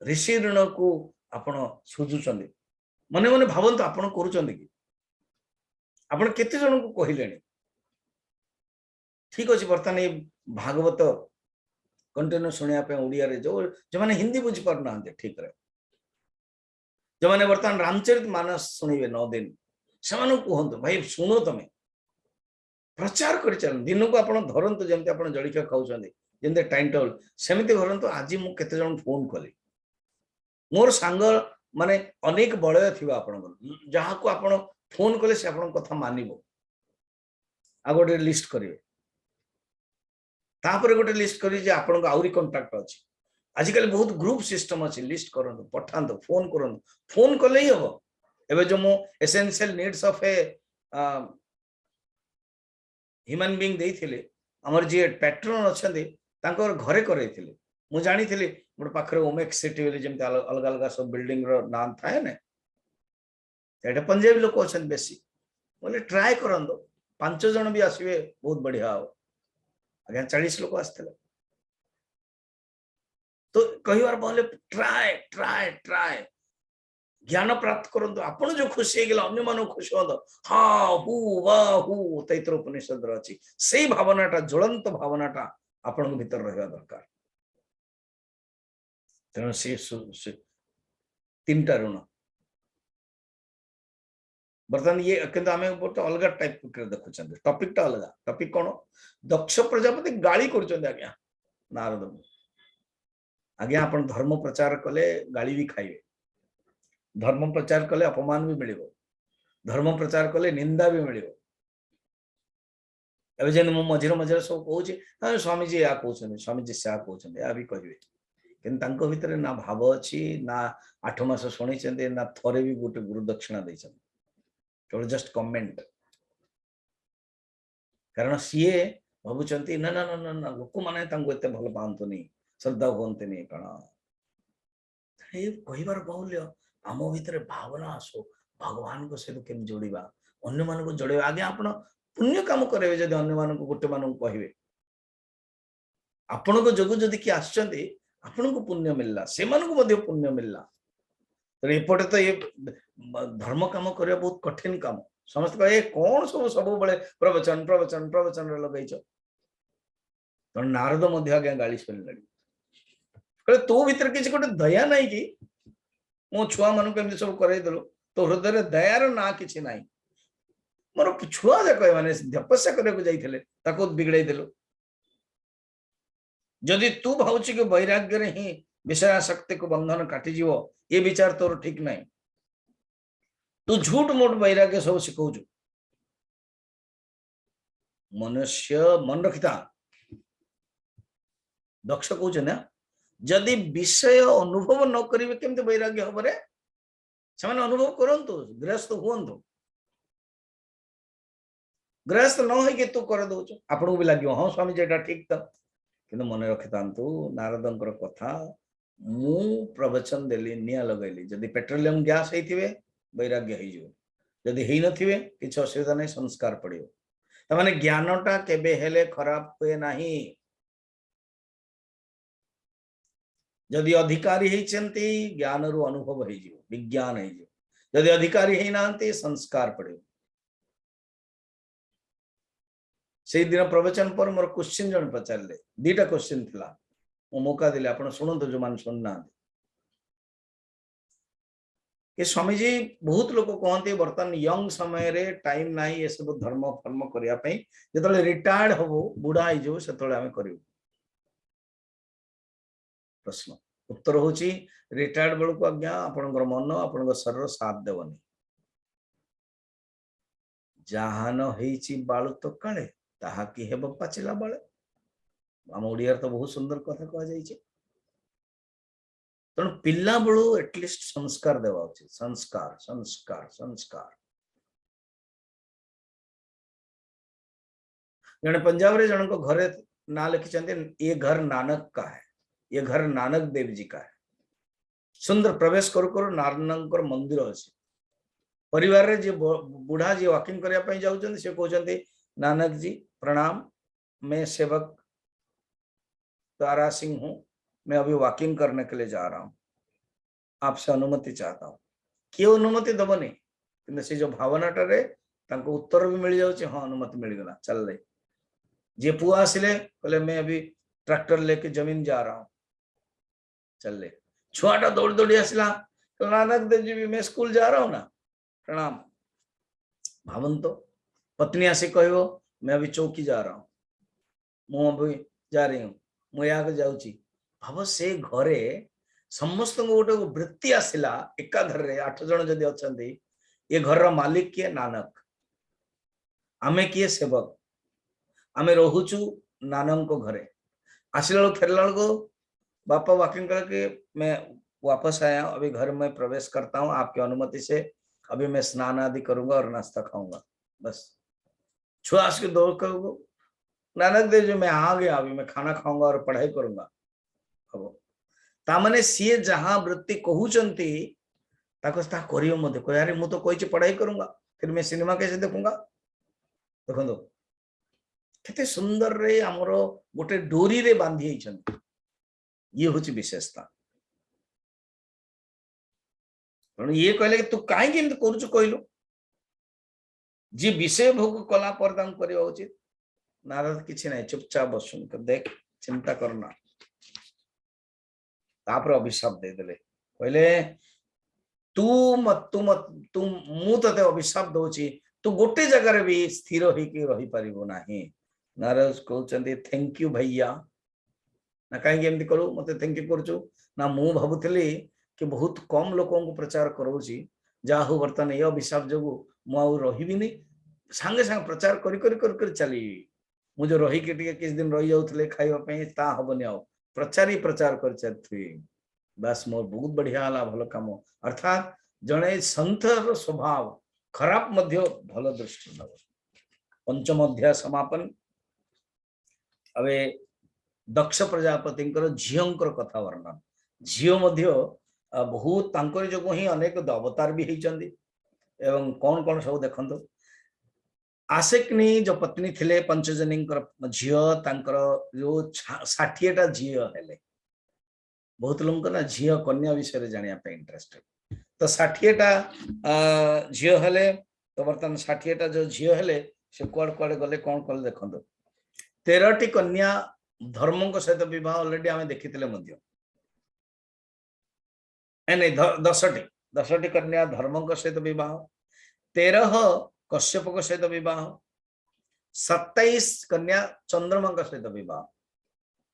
ऋषि ऋण को आपण सुझुचंदी मने मने भावंत आपण करूचंदी कि आपण केते जन को कहिलेनी ठीक अछि बर्तमान ए भागवत कंटिन्यू सुनिया पे ओडिया रे जो माने हिंदी बुझी पार ना ठीक रे जो माने बर्तमान रामचरित मानस सुनिबे 9 दिन समान कहंतु भाई सुनो तमे प्रचार कर चल दिन को आपण धरंतु जेमते आपण जळिका खाउचंदी जेमते टाइम टेबल सेमिति धरंतु आज मु केते जन फोन कली मोर सांग माने अनेक बळय थिबा आपण जहा को आपण फोन कले से आपण कथा मानिबो आ गोटे लिस्ट करिवे तापर गोटे लिस्ट करी जे आपण आउरी कांटेक्ट अछि आजिकल बहुत ग्रुप सिस्टम अछि लिस्ट करन पठान फोन करन फोन कले ही हो एबे जो मो essential needs of a human being देइथिले हमर जे पैट्रन अछंदी तांकर घरे करैथिले मु जानिथिले मोर पाखरे ओमेक्स सिटी बेले जेमते अलग अलग सब बिल्डिंग रो नाम थाए ने एटा पंजाबी लोक अछन बेसी बोले ट्राई करन दो 5 जन भी आसीबे बहुत बढ़िया हो आगे 40 लोक आस्थिले तो कहिवार बोले ट्राई ट्राई ट्राई ज्ञान प्राप्त करंतु आपण जो खुशी गेला अन्य मानो खुश होंद हा हु वा हु तैत्र उपनिषद रो अछि सेही भावनाटा ज्वलंत भावनाटा आपण भीतर रहबा दरकार तेणु से तीनटा ऋण बर्तमान ये किंतु आमे गोटे अलग टाइप के देखुछन टॉपिक टा अलग टॉपिक कोन दक्ष प्रजापति गाली करछन आज्ञा नारद आज्ञा आपण धर्म प्रचार कले गाली भी खाइबे धर्म प्रचार कले अपमान भी मिलिबो धर्म प्रचार कले निंदा भी मिलिबो एबे जेन मु मझिर मझिर सब कहूची स्वामी जी या कहउछन स्वामी जी सा कहउछन या भी कहबे किंतु तांको भितरे ना भाव अछि ना 8 मास सुनिचंदे ना थरे भी गोटे गुरु दक्षिणा दैछन तो जस्ट कमेंट कारण सीए भाबुचंती ना ना ना ना लोक माने तांको एते भल पांतोनी श्रद्धा होंतनी कणा हे कहिबार बहुल्य आम भितरे भावना आसो भगवान को से केम जोड़िबा अन्य मान को जोड़िबा आगे आपण पुण्य काम करेबे जदि अन्य मान को गोटे मान को कहिबे आपण को जोगु जदि कि आछंती आपण को पुण्य मिलला से मान को मध्ये पुण्य मिलला तो एपटे तो ये धर्म काम करिया बहुत कठिन काम समस्त कहे कोन सब बळे प्रवचन प्रवचन प्रवचन लगैछ तो नारद मध्ये आगे गाली सुनलडी कहे तो भीतर किछ गोटे दया नाही कि मो छुआ मन केमि सब करे देलो तो हृदय दयार ना किछि नाही मोर छुआ जे कहे माने तपस्या करे को जाइथिले ताको बिगड़ाई देलो जदि तू भाउची कि वैराग्य रे ही विषयासक्ति को बंधन काटी जीवो ये विचार तोर ठीक नहीं तू झूठ मूठ वैराग्य सब सिखौ छु मनुष्य मन रखिता दक्ष कहू ना जदि विषय अनुभव न करिवे केमते वैराग्य हबरे समान अनुभव करंतु गृहस्थ हुंतु गृहस्थ न होई के तू कर दउछ आपन भी लागियो हां स्वामी जेटा ठीक त किंतु मन रखितांतु नारदंकर कथा मु प्रवचन देली निया लगैली जदि पेट्रोलियम गैस हेतिवे वैराग्य हे जो जदि हेइ नथिवे किछ असुविधा नै संस्कार पड़ियो त माने ज्ञानटा केबे हेले खराब होए नाही जदि अधिकारी हेचंती ज्ञान रु अनुभव हे जो विज्ञान हे जो जदि अधिकारी हे नांती संस्कार पड़ियो से दिन प्रवचन पर मोर क्वेश्चन जन पचारले दीटा क्वेश्चन थिला मो मौका दिले आपण सुनंत जो मान सुनना कि स्वामी जी बहुत लोग कहते बर्तमान यंग समय रे टाइम नाही ये सब धर्म फर्म करिया पई जेतले रिटायर्ड होबो बुढा आइ जो सेतले हमें करियो प्रश्न उत्तर होची रिटायर्ड बेल को आज्ञा आपनकर मन आपनकर शरीर साथ देवनी जहान हेची बाळु तो काळे ताहा कि हेब पाचिला बाळे आम ओडिया तो बहुत सुंदर कथा कह जाई छै तण पिल्ला बळु एटलिस्ट संस्कार देवा उचित संस्कार संस्कार संस्कार जने पंजाब रे जन को घरे ना लिखि चंदे ये घर नानक का है ये घर नानक देव जी का है सुंदर प्रवेश करू नारायणकर मंदिर अछि परिवार रे जे बुढ़ा जे वॉकिंग करिया पई जाउचन से कहउचंती नानक जी प्रणाम मैं सेवक तारा सिंह हूं मैं अभी वॉकिंग करने के लिए जा रहा हूँ, आपसे अनुमति चाहता हूँ। किए अनुमति दबनी कि से जो भावनाटे उत्तर भी मिल जाऊँ, हाँ अनुमति मिलगला, चल जे पुआ आसिले कहले मैं अभी ट्रैक्टर लेके जमीन जा रहा हूँ, चल छुआटा दौड़ दौड़ी आसला, नानक देव जी भी मैं स्कूल जा रहा हूँ ना, प्रणाम। भावन तो पत्नी आसी कह मैं अभी चौकी जा रहा हूँ, मु अभी जा रही हूँ, मुझे जाऊँगी। भाव से घरे समस्त गोटे वृत्ति आसला एकाधर 8 जन जदि अच्छा, ये घर मालिक किए नानक, आमे किए सेवक, आमे रोचु नानक घरे। आसला फेरला को बापा वॉकिंग करके मैं वापस आया, अभी घर में प्रवेश करता हूँ आपकी अनुमति से, अभी मैं स्नान आदि करूंगा और नाश्ता खाऊंगा। बस छुआ आस के दौड़ कर नानक देव जी मैं आ गया, अभी मैं खाना खाऊंगा और पढ़ाई करूंगा। तामने सी जहां वृत्ति कहउचंती यार मु तो कही पढ़ाई करूंगा, फिर मैं सिनेमा कैसे देखूंगा। देखो केते सुंदर रे हमरो गोटे डोरी रे बांधी होइछन, ये होची विशेषता। ये कहले कि तू काहे कि करूछु कहलु, जी विषय भोग कला पर दान करिया उचित। नारद किछि नहीं, चुपचाप बसुन देख, चिंता करना। तापर अभिशाप दे देले, कहले तू मत मु तते अभिशाप दोची, तू गोटे जगह भी स्थिर होइके रही परिबो नाही। नारद कहउचंदी थैंक यू भैया, ना कहीं एमती करू मते थैंक यू करछु ना, मु भाबुतली कि बहुत कम लोकों को प्रचार करोची, जा हो वर्तमान ये अभिशाप जगु मु आउ रहिबिनी, सांगे सांगे प्रचार करी करी करी करी चली। मु जो रही के टिके किस दिन रही जाउतले खाइबा पई ता हबनी, आउ प्रचार ही प्रचार कर चथि। बस मोर बहुत बढ़िया हला, भल काम। अर्थात जने संतर स्वभाव खराब मध्य भल दृष्टि नब। पंचम अध्याय समापन। अबे दक्ष प्रजापति झीओंकर कथा वर्णन, झीओ मध्य बहुत तांकर जो ही अनेक अवतार भी होइचंदी। एवं कौन कौन सब देखंतो, आसेकनी जो पत्नी थिले पंचजनी झीओ, तांकर जो 60टा झीओ हेले। बहुत लोग ना झीओ कन्या विषय जानिया पे इंटरेस्टेड, तो 60टा झीओ हेले। तो बर्तमान 60टा जो झीओ हेले से कुआड़ कुआड़ गले कौन कले देखंतो। 13टी कन्या धर्म सहित विवाह ऑलरेडी आम देखी नहीं, 10टी कन्या धर्म सहित विवाह, 13 कश्यप सहित विवाह, 27 कन्या चंद्रमा सहित विवाह।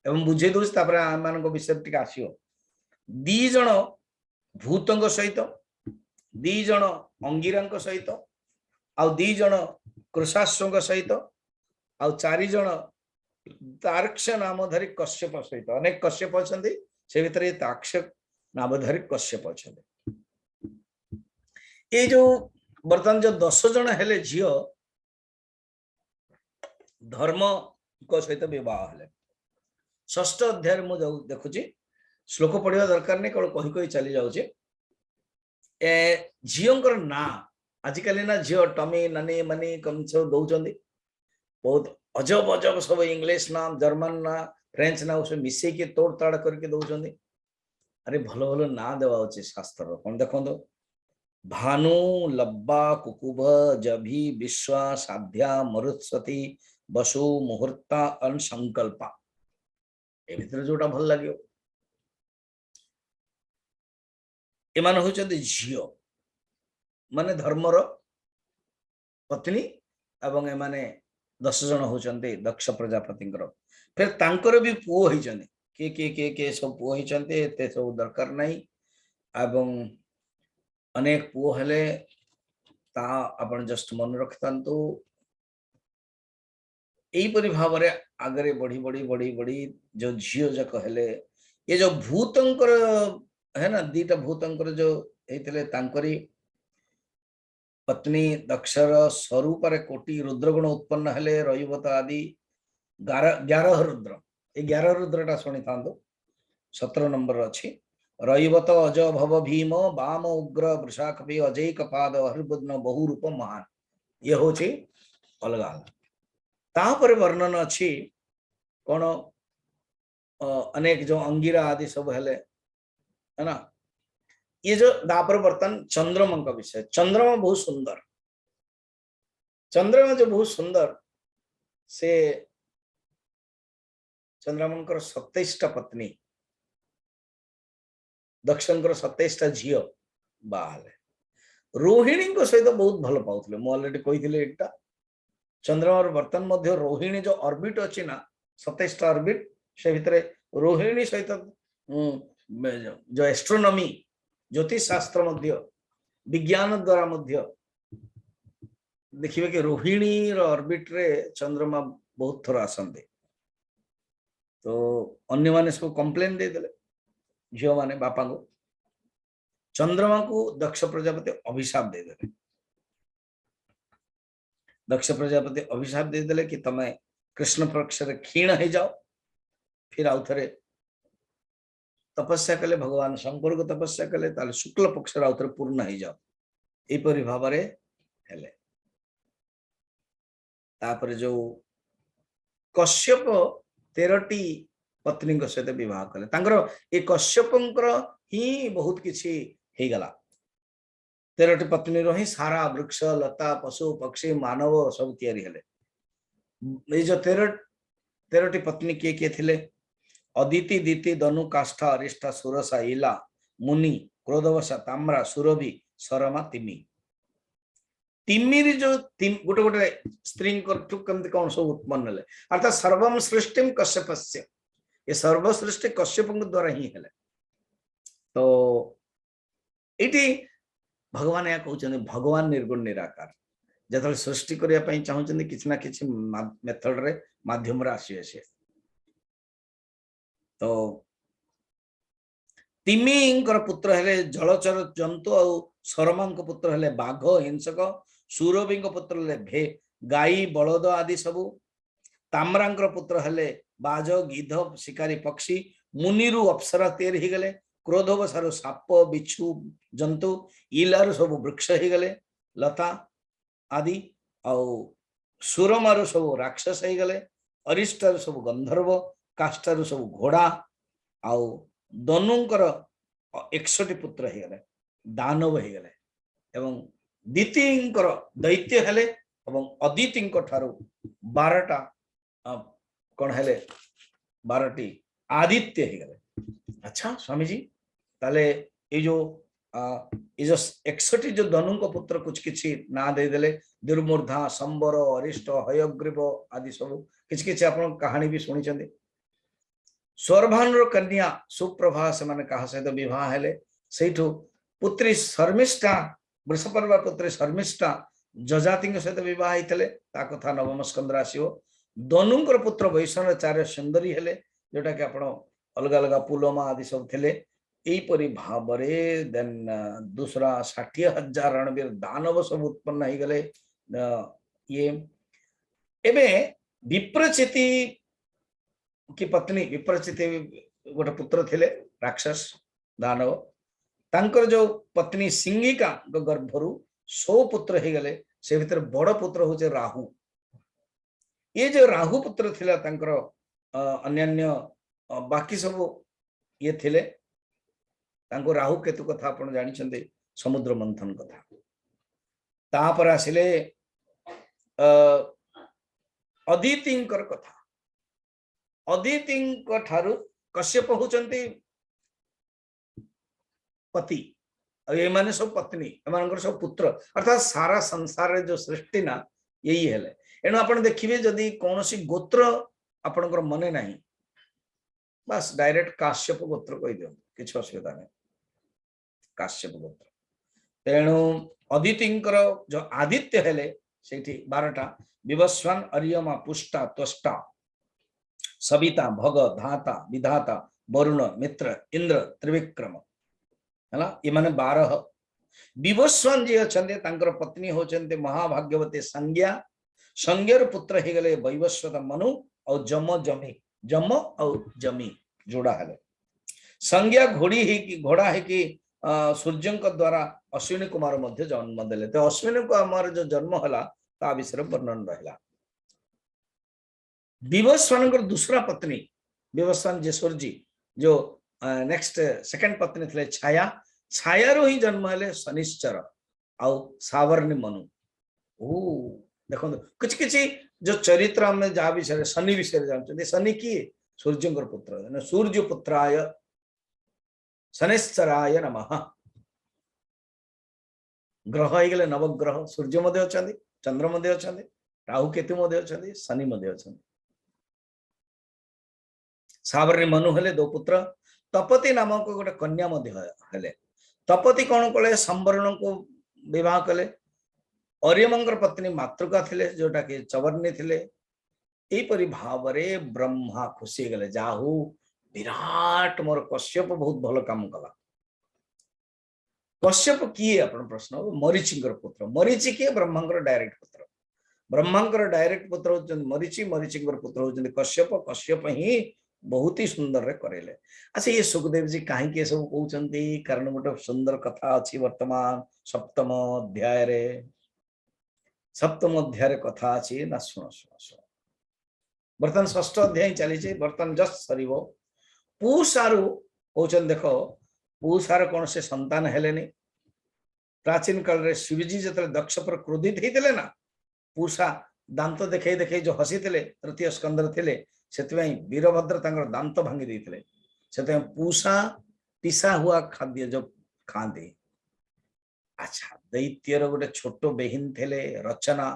एवं बुझे दूस आम विषय टी आसो, 2 जन भूतों सहित, 2 जन अंगिरा सहित, आउ 2 जन कृषाश्व सहित, आउ 4 जन तार्क्ष नामधारी कश्यप सहित। अनेक कश्यप अच्छा से भीतर ताक्ष नामधारी कश्यप अच्छा। ये जो बर्तमान जो 10 जन हेले झीओ धर्म सहित विवाह हेले। 6ठ अध्याय मुझे देखुची, श्लोक पढ़ा दरकार नहीं, केवल कही कही चली जाऊे। झीओंकर ना आजिकल ना झीओ टमी नानी मनी कम सब दौरान, बहुत अजब अजब सब इंग्लिश ना, जर्मन ना, फ्रेंच ना सब मिसे के तोड़ ताड़ करके दौरान। अरे भल भल ना देवा उचित शास्त्र कौन देखो, भानु लब्बा कुकुभ जभी विश्वा साध्या मरुत्सती बसु मुहूर्ता अनसंकल्पा, ए भीतर जोटा भल लगे। एमान होचंदी झियो माने धर्मर पत्नी, एवं एमाने 10 जन होचंदी दक्ष प्रजापति। फिर तांकर भी पुओ होइचंदी, के सब पुओ होइचंदी, एते सब दरकार नहीं। एवं अनेक पुओ हेले ता आपण जस्ट मन रखतांतु। एपरी भाव में आगे बढ़ी बढ़ी बढ़ी बढ़ी जो झील जाक हेले, ये जो भूतंकर है ना, 2टा भूतंकर जो होते तांकरी पत्नी दक्षर स्वरूप कोटि रुद्रगुण उत्पन्न हेले, रईवत आदि 11 रुद्र। ये 11 रुद्रटा शुणी था, 17 नंबर अच्छी। रईवत अज भव भीम वाम उग्र वृषाकपि अजय कपाद हरिबुद्न बहुरूप महान, ये हूँ अलग अलग। तापर वर्णन अच्छी कौन अनेक जो अंगिरा आदि सब हेले है ना। ये जो दापर बर्तन चंद्रमा का विषय, चंद्रमा बहुत सुंदर, चंद्रमा जो बहुत सुंदर से चंद्रमा 27टा पत्नी, दक्षिण 27टा झील बाहले रोहिणी को सहित बहुत भल पाउथले। मु ऑलरेडी कहिथिले एकटा चंद्रमा बर्तन मध्य रोहिणी जो ऑर्बिट अछि ना 27टा ऑर्बिट से भितरे रोहिणी सहित जो एस्ट्रोनॉमी ज्योतिष शास्त्र मध्य विज्ञान द्वारा मध्य देखिए कि रोहिणी ऑर्बिट रे चंद्रमा बहुत थोड़ा आसंते। तो अन्य माने सब कंप्लेन दे देले झियो माने बापा को, चंद्रमा को दक्ष प्रजापति अभिशाप दे देले। दक्ष प्रजापति अभिशाप दे देले कि तमे कृष्ण पक्ष रे क्षीण हो जाओ, फिर आउ थरे तपस्या कले, भगवान शंकर को तपस्या कले ताले शुक्ल पक्ष रे आउ थरे पूर्ण हो जाओ। एपरि भावरे हेले तापर जो कश्यप 13टी पत्नी सहित विवाह कले, तांकर ए कश्यपंकर ही बहुत किछि हे गला। 13टी पत्नी रो ही सारा वृक्ष लता पशु पक्षी मानव सब तैयारी हेले। ए जो 13टी पत्नी के थिले? अदिति दीति दनु काष्ठा अरिष्टा सुरसा इला मुनि क्रोधवशा ताम्रा सुरभि सरमा तिमी। तिमिरी जो गोटे गोटे स्त्री कमती कौन सब उत्पन्न हेले, अर्थात सर्वम सृष्टिम कश्यपस्य, ये सर्व सृष्टि कश्यप द्वारा ही हेले। तो इटी भगवान या कहते भगवान निर्गुण निराकार जो सृष्टि करने चाहते किसी ना किसी मेथड रे माध्यम रे आसी आसे। तो तिमींकर पुत्र हेले जलचर जंतु और शर्मा पुत्र हेले बाघ हिंसक, सुरभि पुत्र हेले भे गाई बलद आदि सबू, ताम्रांकर पुत्र हेले बाज गिध शिकारी पक्षी, मुनिरु अप्सरा तेर ही गले, क्रोधवशारु साप बिच्छू जंतु, इलारु सब वृक्ष ही गले लता आदि, और सुरमारु सब राक्षस ही गले, अरिष्टारु सब गंधर्व, काष्ठारु सब घोड़ा, आउ दनुंकर 61 पुत्र ही गले दानव ही गले, एवं दितिंकर दैत्य हेले, एवं अदितिंक ठारू 12टा कौन हेले 12टी आदित्य ही गले। अच्छा स्वामी जी, ताले ये जो 61 जो दनु को पुत्र कुछ किछि ना दे देले, दुर्मूर्धा संबर अरिष्ट हयग्रीव आदि सब किछि किछि आपण कहानी भी सुनी चंदी। स्वर्भानुर कन्या सुप्रभा से माने कहा सहित विवाह हेले, सेठु पुत्री शर्मिष्ठा वृषपर्वा पुत्री शर्मिष्ठा जजाति सहित विवाह होते, ता कथा नवम स्कंदर आसीओ। दनुंकर पुत्र वैष्णवाचार्य सुंदरी हेले, जोटा कि आपण अलग अलग पुलमा आदि सब थिले। एपरि भावरे देन दूसरा 60,000 रणवीर दानव सब उत्पन्न ही गले। ये एबे विप्रचिति की पत्नी विप्रचिति गोटे पुत्र थिले राक्षस दानव, तांकर जो पत्नी सिंगिका गर्भरु 100 पुत्र ही गले। से भीतर बड़ पुत्र होचे राहु। ये जो राहु पुत्र थिला तांकर अन्यान्य बाकी सब ये थिले, तांको राहु केतु कथा आपण जानि छन्दे, समुद्र मंथन कथा। तापर आसिले अदितिंकर कथा। अदितिंक ठारू कश्यप होचंती पति, ये माने सब पत्नी, एमानकर सब पुत्र, अर्थात सारा संसार रे जो सृष्टि ना यही हेले। एणु आपण देखिबे जदि कोनोसी गोत्र आपणकर मने नाही, बस डायरेक्ट काश्यप गोत्र कहि दियो, किछ असुविधा नहीं, काश्यप गोत्र। तेणु अदितिंकर जो आदित्य हेले सेठी 12टा विवस्वान अर्यमा पुष्टा त्वष्टा सविता भग धाता विधाता वरुण मित्र इंद्र त्रिविक्रम हला, ये माने 12। विवस्वान जी अछंते तांकर पत्नी होचंते महाभाग्यवती संज्ञा। संज्ञार पुत्र हे गले वैवस्वत मनु और जम जमी, जम और जमी जोड़ा हेले। संज्ञा घोड़ा है कि सूर्य द्वारा अश्विनी कुमार मध्य जन्म देले। तो अश्विनी कुमार जो जन्म हला ता विषय वर्णन रहला। विवस्वान दूसरा पत्नी विवस्वान जेश्वर जी जो नेक्स्ट सेकंड पत्नी थे छाया छाया रो ही जन्म हेले शनिश्चर आउ सावर्णी मनु ओ देखो कुछ किसी जो चरित्र में जहाँ विषय शनि विषय जानते शनि किए सूर्य पुत्र सूर्य पुत्राय शनिश्चराय नमः ग्रह हो गले नवग्रह सूर्य मध्य अच्छा चंद्र मध्य अच्छा राहु केतु मध्य अच्छा शनि मध्य अच्छा सावर्णी मनु हेले दो पुत्र तपति नामक गोटे कन्या मध्य हेले तपति कौन कले संवर्ण को विवाह कले अर्यमंकर पत्नी मातृका थिले जोटा कि चवर्णी थिले एपरि भाव रे ब्रह्मा खुशी गले जाहु विराट मोर कश्यप बहुत भल काम कला कश्यप किए अपन प्रश्न मरीचिंकर पुत्र मरीचि किए ब्रह्मांकर डायरेक्ट पुत्र ब्रह्मांकर डायरेक्ट पुत्र होचन मरीचि मरीचिंकर पुत्र होचन कश्यप कश्यप ही बहुत ही सुंदर रे करेले अच्छा ये सुखदेव जी कहीं के सब कहउचंती कारण गोटे सुंदर कथा अछि वर्तमान सप्तम अध्याय रे कथा अछि ना सुनो सुनो सुनो वर्तमान षष्ठ अध्याय चली छे वर्तमान जस्ट सरीबो पूषारु कहउचन देखो पूषार कौन से संतान हेलेनी प्राचीन काल रे शिवजी जतले दक्ष पर क्रोधित हेतिले ना पूषा दांत देखे देखे जो हसी थिले तृतीय स्कंदर थिले सेतवें वीरभद्र तांगर दांत भांगी देथिले सेतवें पूषा पिसा हुआ खाद्य जो खांदे अच्छा दैत्यर गोटे छोट बेहिन थिले रचना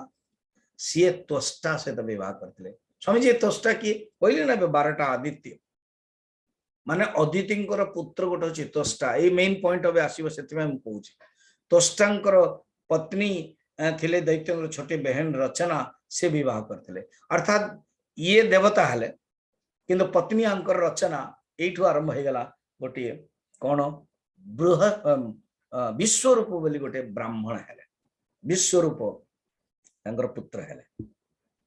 सीए त्वष्टा सहित विवाह करथिले स्वामी जी त्वष्टा किए कहले ना 12टा आदित्य माने अदितिंकर पुत्र गोटे अछि त्वष्टा ए मेन पॉइंट अब आसीबो सेतवें हम कहूची त्वष्टांकर पत्नी थिले दैत्यर छोटे बहन रचना से विवाह करथिले अर्थात ये देवता हेले किंतु पत्नी अंकर रचना एठू आरंभ हो गला गोटे कौन बृह विश्वरूप बोली गोटे ब्राह्मण हेले विश्वरूप तांकर पुत्र हेले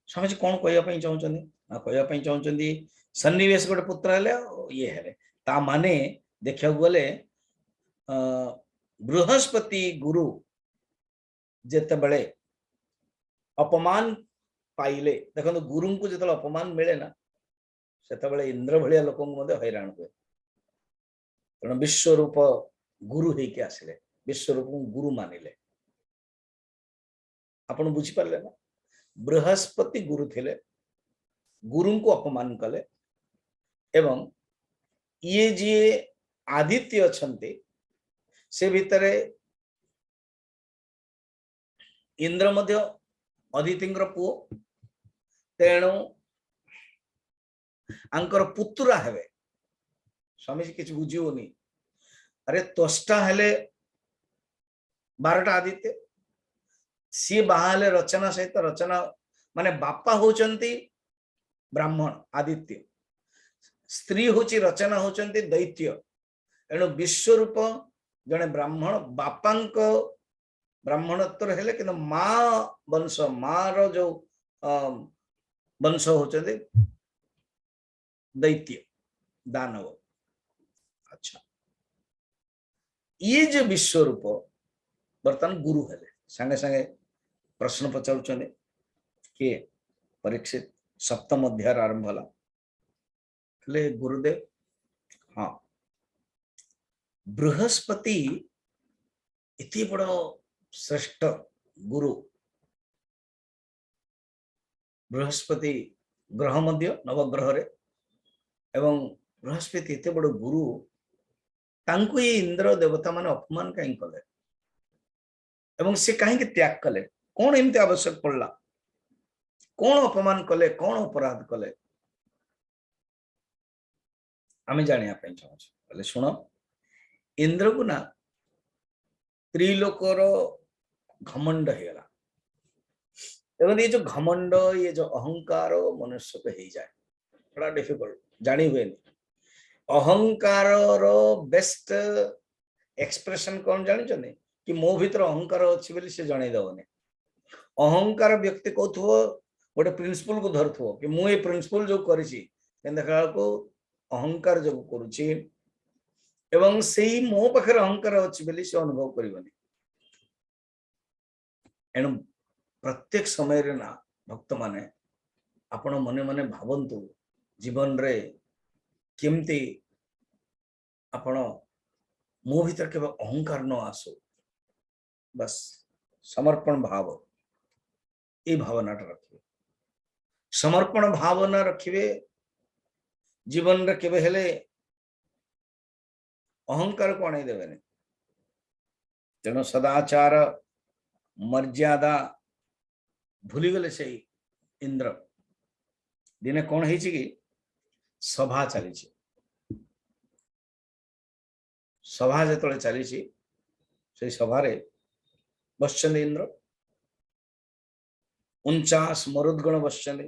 स्वामी कौन कहया चाहते सन्निवेश गोटे पुत्र हेले ये हेले ता माने देखा गले बृहस्पति गुरु जेते बड़े अपमान पाइले देखो गुरु को जो अपमान मिले ना से इंद्र भाया लोक हैरान हुए कारण विश्वरूप गुरु होके आसिले विश्वरूप गुरु मानिले आपन बुझीपारे ना बृहस्पति गुरु थिले गुरु को अपमान कले एवं ये जी आदित्य अच्छे से भितर इंद्र मध्य अदितिंकर पुओ तेणु आंकर पुत्रा हेबे स्वामी जी किसी बुझीओनी अरे त्वष्टा हेले 12टा आदित्य सी बाहाले रचना सहित रचना माने बापा होचंती ब्राह्मण आदित्य स्त्री होची रचना होचंती दैत्य एणु विश्वरूप जने ब्राह्मण बापांक ब्राह्मणत्व हेले कि माँ वंश माँ रो जो वंश होचंती दैत्य दानव अच्छा ये जो विश्वरूप बर्तमान गुरु हेले संगे संगे प्रश्न पचारुचंदे के परीक्षित सप्तम अध्याय आरंभ होला ले गुरुदेव हाँ बृहस्पति इति बड़ श्रेष्ठ गुरु बृहस्पति ग्रह मध्य नवग्रह रे एवं बृहस्पति इते बड़ गुरु तांको ये इंद्र देवता माने अपमान कहीं कले एवं से कहीं त्याग कले कौन एमती आवश्यक पड़ला कौन अपमान कले कौन अपराध कले आमे जानिया पे चाहूँ शुण इंद्र को ना त्रिलोकर घमंड हेगला एवं ये जो घमंड ये जो अहंकार मनुष्य को हो जाए बड़ा डिफिकल्ट जानी हुए अहंकार रो बेस्ट एक्सप्रेशन कौन जानी कि मो भीतर अहंकार अच्छी बोली से जन दबनी अहंकार व्यक्ति कहथो गोटे प्रिंसिपल को धरथो कि मु ये प्रिंसिपल जो करिछि देखा को अहंकार जो करुछि एवं से मो पाखे अहंकार अच्छी बोली से अनुभव करबनी एणु प्रत्येक समय ना भक्त माने आपण मने मने भावंतु जीवन रे केमती आपण मो भीतर केवल अहंकार न आसो बस समर्पण भाव ये भावना रखिए समर्पण भावना रखिए जीवन रे केबे हेले अहंकार को अणै देबेनि तेणु सदाचार मर्यादा भूली गले से इंद्र दिने कौन है कि सभा चली सभा जो चली से सभारे बसचंद इंद्र 49 मरुदगण बसचंद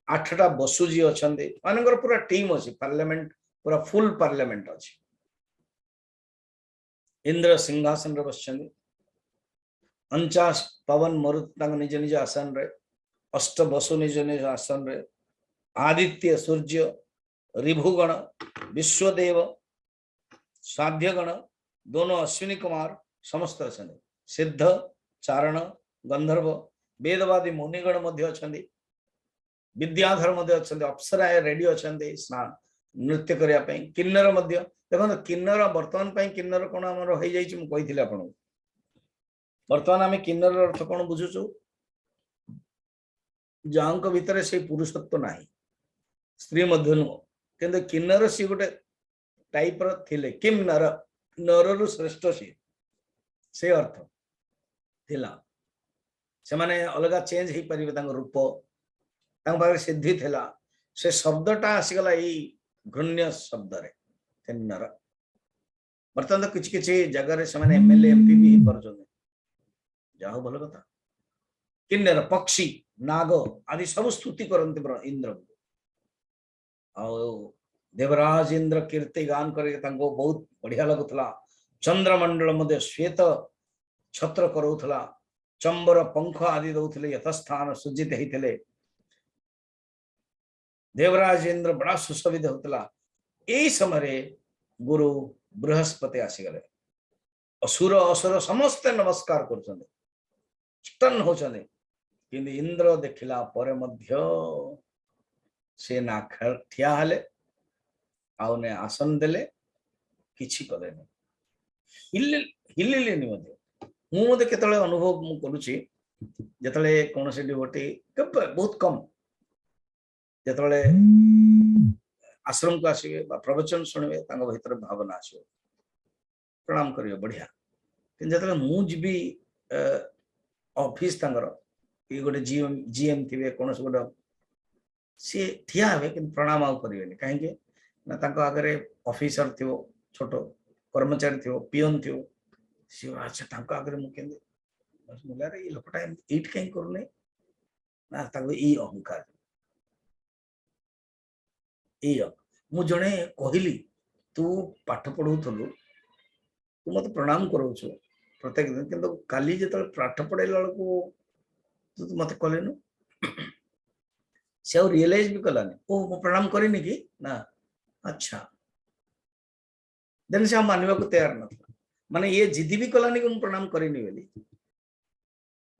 8टा बसुजी अच्छा मानकर पूरा टीम अच्छी पार्लियामेंट पूरा फुल पार्लियामेंट अच्छी इंद्र सिंहासन रे बसचंद 49 पवन मरुत निज निज आसन रे 8 बसु निज निज आसन रे आदित्य सूर्य ऋभुगण विश्वदेव साध्यगण दोनों अश्विनी कुमार समस्त अच्छा सिद्ध चारण गंधर्व वेदवादी मुनिगण मध्य अच्छा विद्याधर मध्य अच्छा अप्सरा रेडी अच्छा नृत्य करने किन्नर मध्य देखो किन्नर बर्तमान किन्नर कौन आमर हो कही आपन बर्तमान आम किन्नर अर्थ कौन बुझुचु जांक भितर से पुरुषत्व ना स्त्री मध्य नुह कि किन्नर सी गोटे टाइप रे किम नर नर रु श्रेष्ठ से अर्थ थिला से माने अलग चेंज हो पारे रूप पाखे सिद्धि थिला से शब्दटा आसीगला यही घृण्य शब्द रे किन्नर बर्तमान तो किछि किछि जगह से माने एमएलए एमपी भी हो परछन जाओ भल कथा किन्नर पक्षी नाग आदि सब स्तुति करते इंद्र देवराज इंद्र कीर्ति गान करके बहुत बढ़िया लगुला चंद्रमंडल मध्य श्वेत छत्र करूला चंबर पंख आदि दौले यथस्थान सुजित होते देवराज इंद्र बड़ा सुशोभित होता यही समय गुरु बृहस्पति आसीगले असुर असुर समस्ते नमस्कार कर स्टन होचने किंतु इंद्र देखिला परे मध्य से ना ठिया हेले आउ ने आसन देले किछि कले हिलिलेनि मु केतले अनुभव मु करूची जतले कोनसे डिवोटी बहुत कम जतले आश्रम को आसवे प्रवचन शुणवे भीतर भावना आसो प्रणाम करियो बढ़िया कि जतले मु जीवी ऑफिस कि गोटे जीएम थे कौन गोटे सी ठिया हे कि प्रणाम आउ करेंगे कहीं ना आगे ऑफिसर थी छोट कर्मचारी थी पियन थी सी अच्छा आगे मुझे ये लोकटा ये कहीं करूना ना ये अहंकार मु जड़े कहली तू पाठ पढ़ुलु तू मत प्रणाम करोचु प्रत्येक दिन किंतु काली जो पाठ पढ़ेला बेलू तू मत कहलेनु से रियलाइज भी कलानी ओ मु प्रणाम करिनी कि ना अच्छा देन से मानवा को तैयार न माने ये जिद्दी भी कलानी कि मु प्रणाम करिनी बोली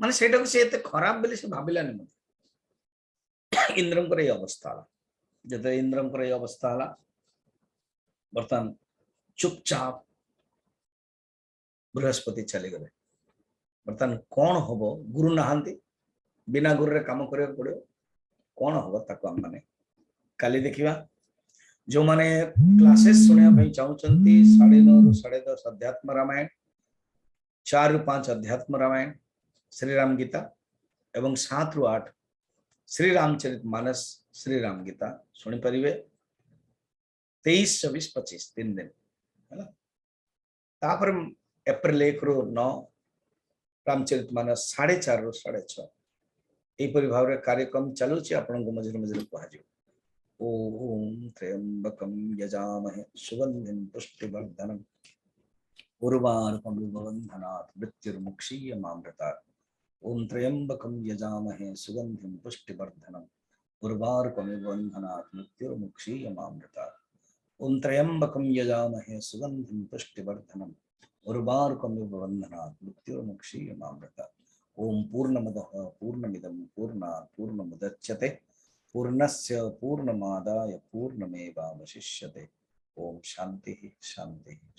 माने सेटा को से एते खराब बोली से भाबिलानी मते इंद्रंकर ये अवस्था जते इंद्रंकर ये अवस्था हला बर्तमान चुपचाप बृहस्पति चले गए बर्तमान कौन हम गुरु नहांती बिना गुरु रे काम करिया पड़ो कौन हम ताको हम माने काली देखिबा जो माने क्लासेस सुनिया भाई चाहउचंती 9:30 रु 10:30 अध्यात्म रामायण 4 रु 5 अध्यात्म रामायण श्री राम गीता एवं 7 रु 8 श्री रामचरित मानस श्री राम गीता सुनी परिवे 23, 24, 25 3 दिन है तापर एप्रिल 1 रु 9 रामचरित मानस 4:30 रु 6:30 यहपरि भाव में कार्यक्रम चलुची आपन को मझे मझे कह ओम त्र्यंबकं यजामहे सुगंधिं पुष्टिवर्धनम् उर्वारुकमिव बन्धनात् मृत्युर्मुक्षीयमामृतात् ओम त्र्यंबकं यजामहे सुगंधिं पुष्टिवर्धनम् उर्वारुकमिव बन्धनात् मृत्युर्मुक्षीयमामृतात् ओम त्र्यंबकं यजामहे सुगंधिं पुष्टिवर्धनम् उर्वारुकमिव बन्धनात् मृत्युर्मुक्षीयमामृतात् ओम पूर्णमदः पूर्णमिदं पूर्णात् पूर्णमुदच्यते पूर्णस्य पूर्णमादाय पूर्णमेवावशिष्यते। ओम शांति शांति।